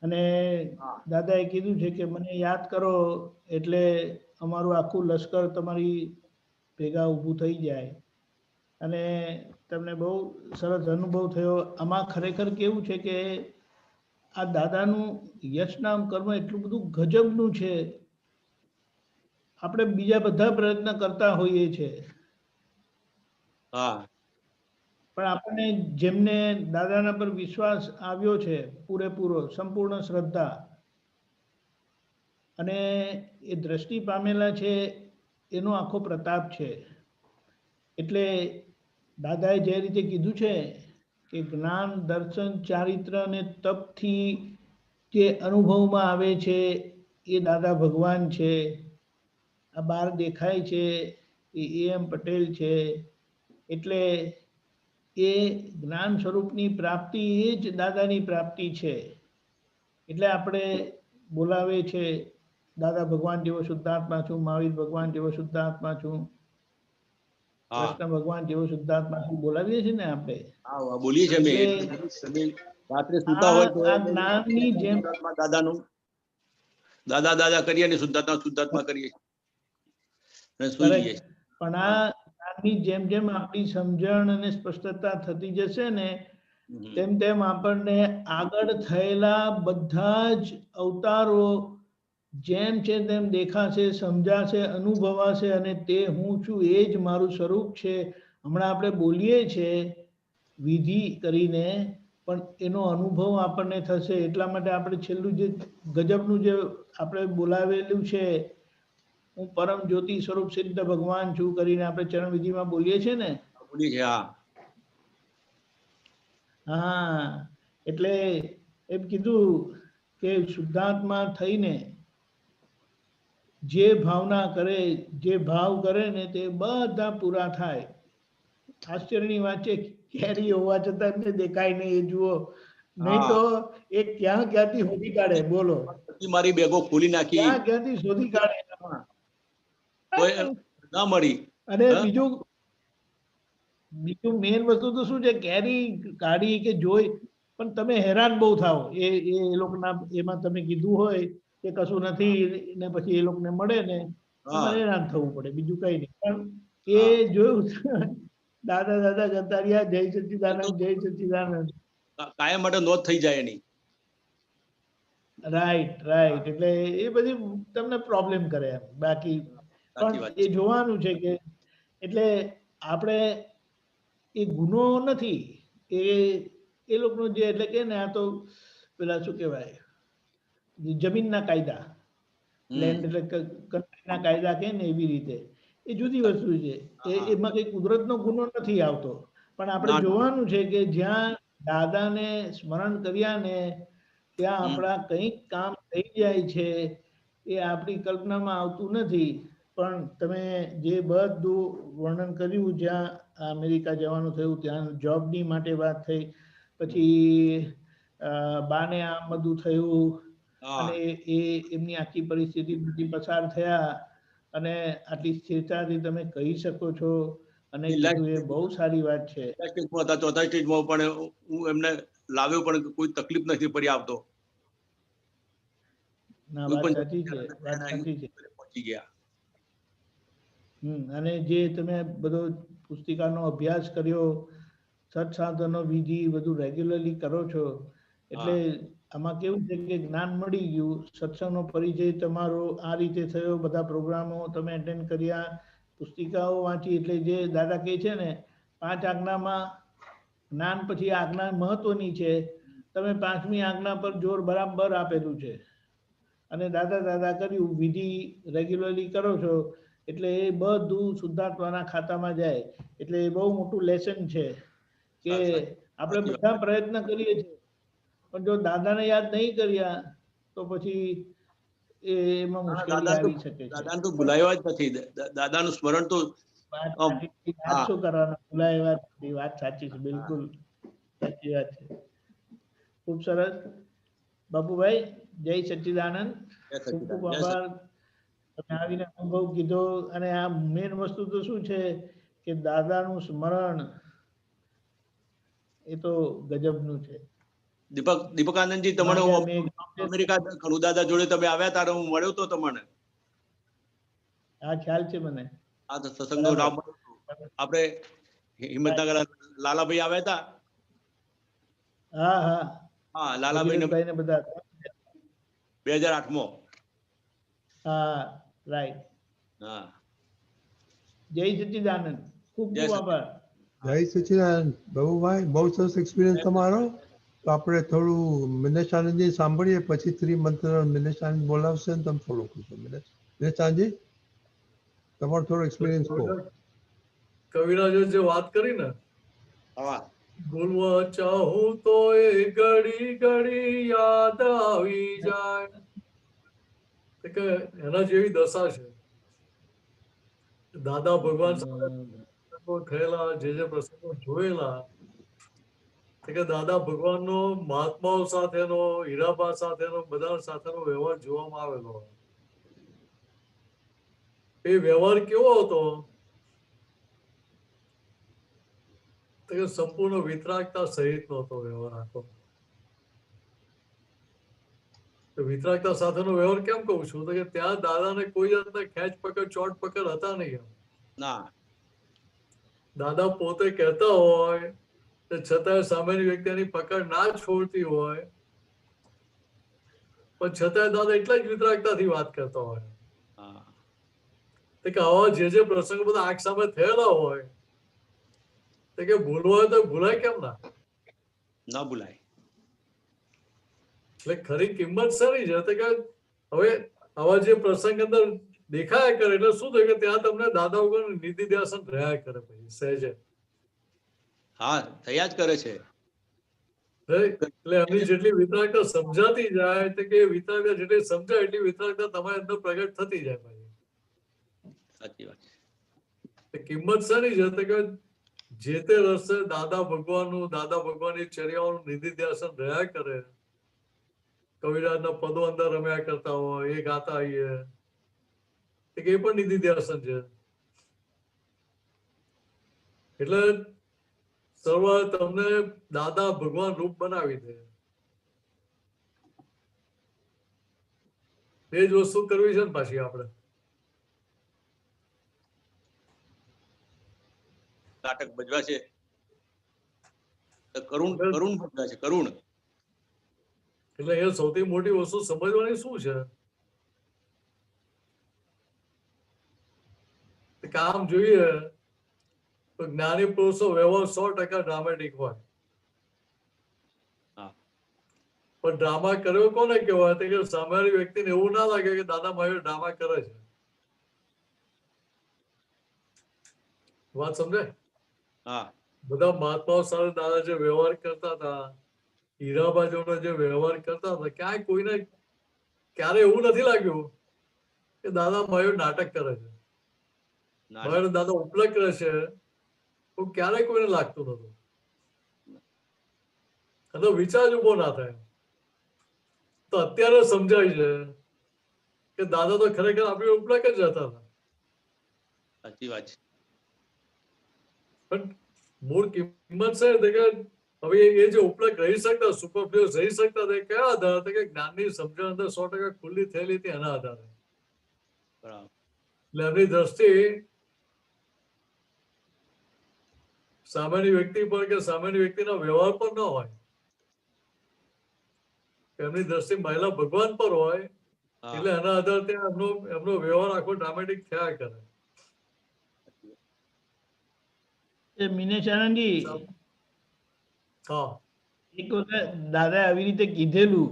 અને દાદાએ કીધું છે કે મને યાદ કરો એટલે અમારું આખું લશ્કર તમારી ભેગા ઊભું થઈ જાય. અને તમને બહુ સરસ અનુભવ થયો. આમાં ખરેખર કેવું છે કે આ દાદાનું યશનામ કર્મ એટલું બધું ગજબનું છે. આપણે બીજા બધા પ્રયત્ન કરતા હોઈએ છીએ, પણ આપણને જેમને દાદાના પર વિશ્વાસ આવ્યો છે, પૂરેપૂરો સંપૂર્ણ શ્રદ્ધા, અને એ દ્રષ્ટિ પામેલા છે, એનો આખો પ્રતાપ છે. એટલે દાદાએ જે રીતે કીધું છે કે જ્ઞાન, દર્શન, ચારિત્ર અને તપથી જે અનુભવમાં આવે છે એ દાદા ભગવાન છે. આ બહાર દેખાય છે એ એમ પટેલ છે. એટલે એ જ્ઞાન સ્વરૂપની પ્રાપ્તિ એ જ દાદાની પ્રાપ્તિ છે. એટલે આપણે બોલાવે છે દાદા ભગવાન જેવો શુદ્ધાત્મા છું, મહાવીર ભગવાન જેવો શુદ્ધાત્મા છું, કૃષ્ણ ભગવાન જેવો શુદ્ધાત્મા છું, બોલાવીએ છીએ ને આપણે. બોલીએ છીએ રાત્રે સુતા હોય તો આ જ્ઞાનની જેમ દાદાનું દાદા કરીએ ને શુદ્ધાત્મા કરીએ અને સુઈ જઈએ. પણ આ જ્ઞાનની જેમ જેમ આપણી સમજણ અને સ્પષ્ટતા થતી જશે ને તેમ તેમ આપણને આગળ થયેલા બધા જ અવતારો જેમ છે તેમ દેખાશે, સમજાશે, અનુભવાશે અને તે હું છું એ જ મારું સ્વરૂપ છે. હમણાં આપણે બોલીએ છે વિધિ કરીને, પણ એનો અનુભવ આપણને થશે. એટલા માટે આપણે છેલ્લું જે ગજબનું જે આપણે બોલાવેલું છે, હું પરમ જ્યોતિ સ્વરૂપ સિદ્ધ ભગવાન છું કરીને આપણે ચરણ વિધિમાં બોલીએ છીએ ને. હા, એટલે એમ કીધું કે શુદ્ધાત્મા થઈને જે ભાવના કરે, જે ભાવ કરે ને તે બધા પૂરા થાય. આશ્ચર્યની વાત છે, કેરી હોવા છતાં એમને દેખાય નહીં. એ જુઓ, નહીં તો એ ક્યાંથી શોધી કાઢે. બોલો, મારી બેગો ખોલી નાખી, ક્યાંથી શોધી કાઢે ના મળી. અને બીજું મેઇન વસ્તુ તો શું છે, કેરી કાઢી કે જોઈ, પણ તમે હેરાન બહુ થાવ. એ લોકોના એમાં તમે કીધું હોય કે કશું નથી ને પછી એ લોકોને મળે ને એમાં હેરાન થવું પડે, બીજું કઈ નહીં. પણ એ જોયું દાદા દાદા જતા રહ્યા. જય સચ્ચિદાનંદ, જય સચ્ચિદાનંદ. કાયમ માટે નોંધ થઈ જાય એની. Right, right. એટલે એ બધી તમને પ્રોબ્લેમ કરે એમ. બાકી પણ એ જોવાનું છે કે એટલે આપણે એ ગુનો નથી, એ લોકોનો જે એટલે કે ને આ તો પેલા શું કહેવાય જમીનના કાયદા, લેન્ડ એટલે કન્ટ્રીના કાયદા કે ને એવી રીતે એ જુદી વસ્તુ છે. એમાં કઈ કુદરતનો ગુનો નથી આવતો. પણ આપણે જોવાનું છે કે જ્યાં દાદાને સ્મરણ કર્યા ને ત્યાં આપણા કંઈક કામ થઈ જાય છે. એ આપણી કલ્પનામાં આવતું નથી. પણ તમે જે બધું વર્ણન કર્યું, જ્યાં અમેરિકા જવાનું થયું, ત્યાં જોબની માટે વાત થઈ, પછી બાને આમ બધું થયું અને એ એમની આખી પરિસ્થિતિમાંથી પસાર થયા અને આટલી સ્થિરતાથી તમે કહી શકો છો અને કીધું એ બહુ સારી વાત છે. ચોથા સ્ટેજમાં પણ હું એમને લાવ્યો પણ કોઈ તકલીફ નથી પડી આવતો. ના, વાત સાચી છે, વાત સાચી છે. પહોંચી ગયા. અને જે તમે બધો પુસ્તિકાનો અભ્યાસ કર્યો, સત્સાધનો વિધિ બધું રેગ્યુલરલી કરો છો, એટલે આમાં કેવું છે કે જ્ઞાન મળી ગયું. સત્સંગનો પરિચય તમારો આ રીતે થયો, બધા પ્રોગ્રામો તમે એટેન્ડ કર્યા, પુસ્તિકાઓ વાંચી. એટલે જે દાદા કહે છે ને 5 આજ્ઞામાં જ્ઞાન પછી આજ્ઞા મહત્વની છે. તમે 5મી આજ્ઞા પર જોર બરાબર આપેલું છે અને દાદા કર્યું, વિધિ રેગ્યુલરલી કરો છો એટલે એ બધું શુદ્ધાત્માના ખાતામાં જાય. એટલે એ બહુ મોટું લેસન છે કે આપણે બધા પ્રયત્ન કરીએ છીએ, પણ જો દાદાને યાદ નહીં કર્યા તો પછી એમાં મુશ્કેલી આવી શકે છે. દાદાને તો ભૂલાયો જ નથી. દાદાનું સ્મરણ તો શું કરવાના, ભૂલાય. વાત સાચી છે, બિલકુલ સાચી વાત છે. ખૂબ સરસ બાપુભાઈ, જય સચ્ચિદાનંદ. ખૂબ ખૂબ આભાર. તમે આવીને અનુભવ કીધો. અને આ મેન વસ્તુ તો શું છે કે દાદાનું સ્મરણ એ તો ગજબનું છે. દીપકાનંદજી, તમને અમેરિકા ખણુ દાદા જોડે તમે આવ્યા ત્યારે હું મળ્યો તો તમને. હા, ખ્યાલ છે મને. આ તો સત્સંગનો નામ આપણે હિંમતનગર લાલાભાઈ આવ્યા હતા. હા હા હા, લાલાભાઈ ને બધા 2008માં. હા, રાઈટ. હા, જય સચ્ચિદાનંદ. ખૂબ ખૂબ આભાર. જય સચ્ચિદાનંદ. બાબુભાઈ, બહુ સરસ એક્સપિરિયન્સ તમારો. તો આપણે થોડું મિનેશાનંદજી સાંભળીએ, પછી ત્રિમંત્ર મિનેશાનંદ બોલાવશે ને તમે ફોલો કરશો. મિનેશાનંદજી, તમારો થોડો એક્સપિરિયન્સ કહો. કવિરાજે જે વાત કરી ને, ભૂલવા ચાહું તો એ ઘડી ઘડી યાદ આવી જાય, કે એના જેવી દશા છે. દાદા ભગવાન થયેલા જે પ્રસંગો જોયેલા, કે દાદા ભગવાનનો મહાત્માઓ સાથેનો, હીરાબા સાથેનો, બધા સાથેનો વ્યવહાર જોવામાં આવેલો. એ વ્યવહાર કેવો હતો કે સંપૂર્ણ વિતરાગતા સહિતનો હતો વ્યવહાર આખો. વિતરાગતા સાથેનો વ્યવહાર કેમ કહું છું તો કે ત્યાં દાદાને કોઈ જાતના ખેંચ પકડ ચોટ પકડ હતા નહીં. ના, દાદા પોતે કહેતા હોય છતાં સામેની વ્યક્તિ એની પકડ ના છોડતી હોય, પણ છતાં દાદા એટલા જ વિતરાગતાથી વાત કરતા હોય કે આવા જે પ્રસંગો બધા આંખ સામે થયેલા હોય કે ભૂલવું હોય તો ભૂલાય કેમ ના ભૂલાય. એટલે ખરી કિંમત સારી છે કે હવે આવા જે પ્રસંગ અંદર દેખાયા કરે એટલે શું થયું કે ત્યાં તમને દાદા વગર નિધિ ધ્યાસન રહ્યા કરે પછી સહેજે. હા, થયા જ કરે છે. એટલે એમની જેટલી વિતરાગતા સમજાતી જાય કે વિતરાગતા જેટલી સમજાય એટલી વિતરાગતા તમારી અંદર પ્રગટ થતી જાય પછી. સાચી વાત છે. કિંમત સારી છે કે જે તે રસ્તે દાદા ભગવાનની ચર્યાઓનું નિધિ ધ્યાસન રહ્યા કરે. કવિરાજના પદો અંદર રમ્યા કરતા હોય, એ ગાતા આવીએ એ પણ નિધિ ધ્યાસન છે. એટલે સર્વ તમને દાદા ભગવાન રૂપ બનાવી દે. એ જ વસ્તુ કરવી છે ને પાછી આપણે. નાટક ભજવા છે, કરુણ ભજવા છે, કરુણ. એટલે એ સૌથી મોટી વસ્તુ સમજવાની શું છે કામ જોઈએ તો જ્ઞાની પુરુષો વ્યવહાર 100% ડ્રામેટિક હોય, પણ ડ્રામા કર્યો કોને કહેવાય કે સામેની વ્યક્તિને એવું ના લાગે કે દાદા માયો ડ્રામા કરે છે. વાત સમજાય? બધા મહાત્માઓ સાથે દાદા જે વ્યવહાર કરતા હતા, હીરાબાજોનો જે વ્યવહાર કરતા હતા, ક્યાંય કોઈને ક્યારે એવું નથી લાગ્યું કે દાદા માયો નાટક કરે છે, માયો દાદા ઉપલક કરે છે. ક્યારેય કોઈને લાગતું નતું. અને વિચાર જ ઉભો ના થાય. તો અત્યારે સમજાય છે કે દાદા તો ખરેખર આપણી ઉપલક જ હતા. સાચી વાત છે. પણ મૂળ કિંમત છે કે હવે એ જે ઉપલક રહી શકતા, સુપરફ્લુઅસ રહી શકતા હતા, કયા આધાર હતા કે જ્ઞાનની સમજણ અંદર 100% ખુલ્લી થયેલી હતી એના આધારે. એટલે એમની દ્રષ્ટિ સામાન્ય વ્યક્તિ પર કે સામાન્ય વ્યક્તિના વ્યવહાર પર ન હોય, એમની દ્રષ્ટિ મહિલા ભગવાન પર હોય. એટલે એના આધારે ત્યાં એમનો વ્યવહાર આખો ડ્રામેટિક થયા કરે. મિનેશ આનંદજી, એક વખત દાદા આવી રીતે કીધેલું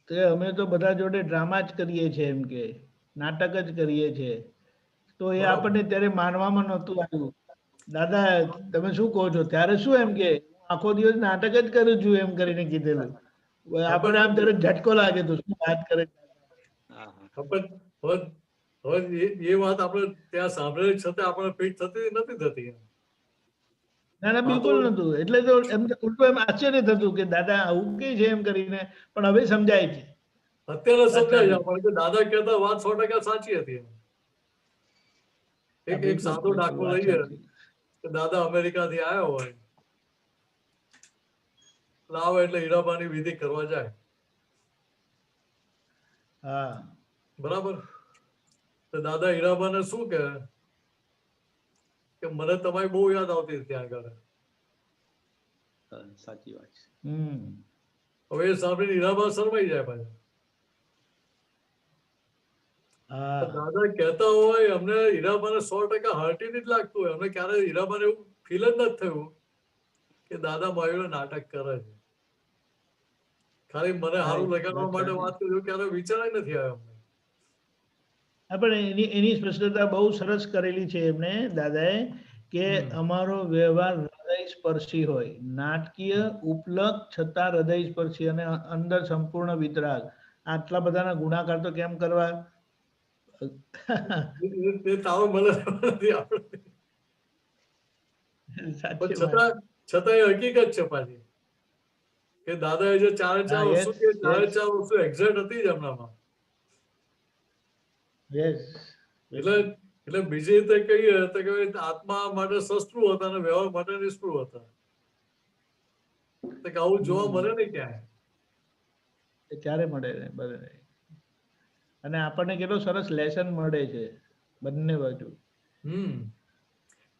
કે અમે તો બધા જોડે ડ્રામા જ કરીએ છીએ, એમ કે નાટક જ કરીએ છીએ. તો એ આપણને ત્યારે માનવામાં નહોતું આવ્યું. દાદા તમે શું કહો છો? ત્યારે શું એમ કે આખો દિવસ નાટક જ કરું છું એમ કરીને કીધેલું. આપણને આમ ત્યારે ઝટકો લાગે તો શું વાત કરે. એ વાત આપણે ત્યાં સાંભળેલી છતાં આપણે ફિટ થતી નથી થતી. ના ના બિલકુલ નતું. એટલે તો એમ ઉલટું એમ આશ્ચર્ય થતું કે દાદા આવું કે છે એમ કરીને, પણ હવે સમજાય છે. અત્યારે સમજાય છે કે દાદા કહેતા વાત 100% સાચી હતી. એક સાદો દાખલો લઈએ કે દાદા અમેરિકાથી આવ્યા હોય, આવે એટલે હીરાબાની વિધિ કરવા જાય. બરાબર. તો દાદા હીરાબાને શું કહે કે મને તમારી બહુ યાદ આવતી ત્યાં આગળ. સાચી વાત છે. હવે એ સાંભળીને હીરાબા શરમાઈ જાય પાછા. દાદા કહેતા હોય અમને હીરાબાને 100% હર્ટિંગ જ લાગતું હોય. અમને ક્યારે હીરાબાને એવું ફીલ જ નથી થયું કે દાદા માયો નાટક કરે છે. ખાલી મને સારું લગાડવા માટે વાત કર્યું, ક્યારે વિચાર નથી આવ્યો અમને. પણ એની સ્પષ્ટતા બહુ સરસ કરેલી છે એમને દાદાએ, કે અમારો વ્યવહાર હૃદય સ્પર્શી હોય, નાટકીય ઉપલક છતાં હૃદય સ્પર્શી અને અંદર સંપૂર્ણ વિતરાગ. આટલા બધાના ગુણાકાર તો કેમ કરવા? છતાં એ હકીકત છે પાછી કે દાદા એ જે 4 વર્ષો એક્ઝેક્ટ હતી જ એમનામાં. એટલે બીજી રીતે કહીએ તો કે આત્મા માટે શસ્ત્રુ હતા અને વ્યવહાર માટે નિષ્પૃહ હતા. આવું જોવા મળે નહીં ક્યાંય. ક્યારે મળે બધે. અને આપણને કેટલો સરસ લેસન મળે છે બંને બાજુ.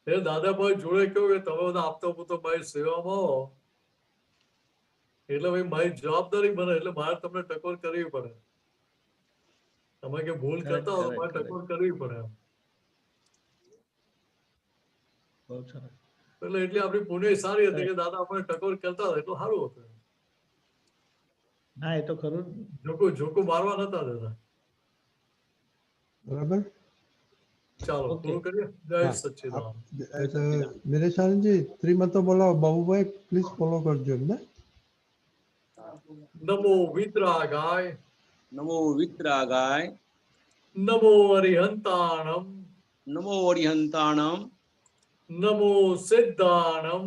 એ દાદાભાઈ જોડે કેવું કે તમે બધા આપતા પૂરતો મારી સેવામાં હો એટલે ભાઈ મારી જવાબદારી બને એટલે મારે તમને ટકોર કરવી પડે. તમે કે ભૂલ કરતા હો તો મારે ટકોર કરવી પડે. એટલે એટલી આપણી પુણ્ય સારી હતી કે દાદા આપણે ટકોર કરતા હતા એટલું સારું હતું. ના એ તો ખરું. જોકું મારવા નતા દેતા. બરાબર. ચાલો પૂરું કરીએ. જય સચ્ચિદાનંદ. નિલેશાનંદજી ત્રિમંત્ર બોલાવો. બાબુભાઈ પ્લીઝ ફોલો કરજો એમને. નમો વિતરાગાય. નમો વિતરાગાય. નમો અરિહંતાણમ. નમો અરિહંતાણમ. નમો સિદ્ધાણમ.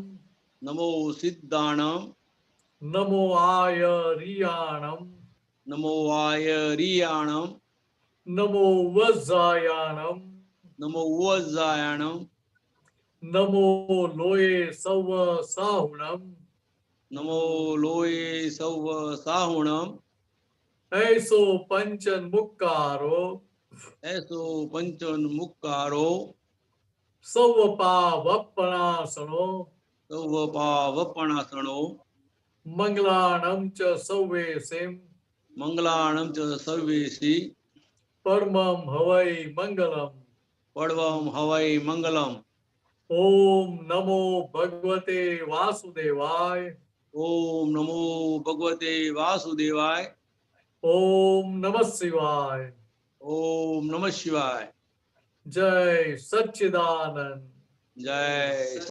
નમો સિદ્ધાણમ. નમો આયરિયાણમ. નમો આયરિયાણમ. નમો વજ્જાયાણમ. નમો વજ્જાયાણમ. નમો લોયે સૌ સાહુણમ. નમો લોયે સૌ સાહુણમ. એસો પંચન મુક્કારો. એસો પંચન મુક્કારો. સૌ પાવપણાસણો. સૌ પાવપણાસણો. મંગલાણમ ચ સૌવેસીમ. મંગલાણમ ચ સર્વેસી. પરમમ હવૈ મંગલમ. પડવમ હવૈ મંગલમ. ઓમ નમો ભગવતે વાસુદેવાય. ઓમ નમો ભગવતે વાસુદેવાય. ઓમ નમઃ શિવાય. ઓમ નમઃ શિવાય. જય સચ્ચિદાનંદ. જય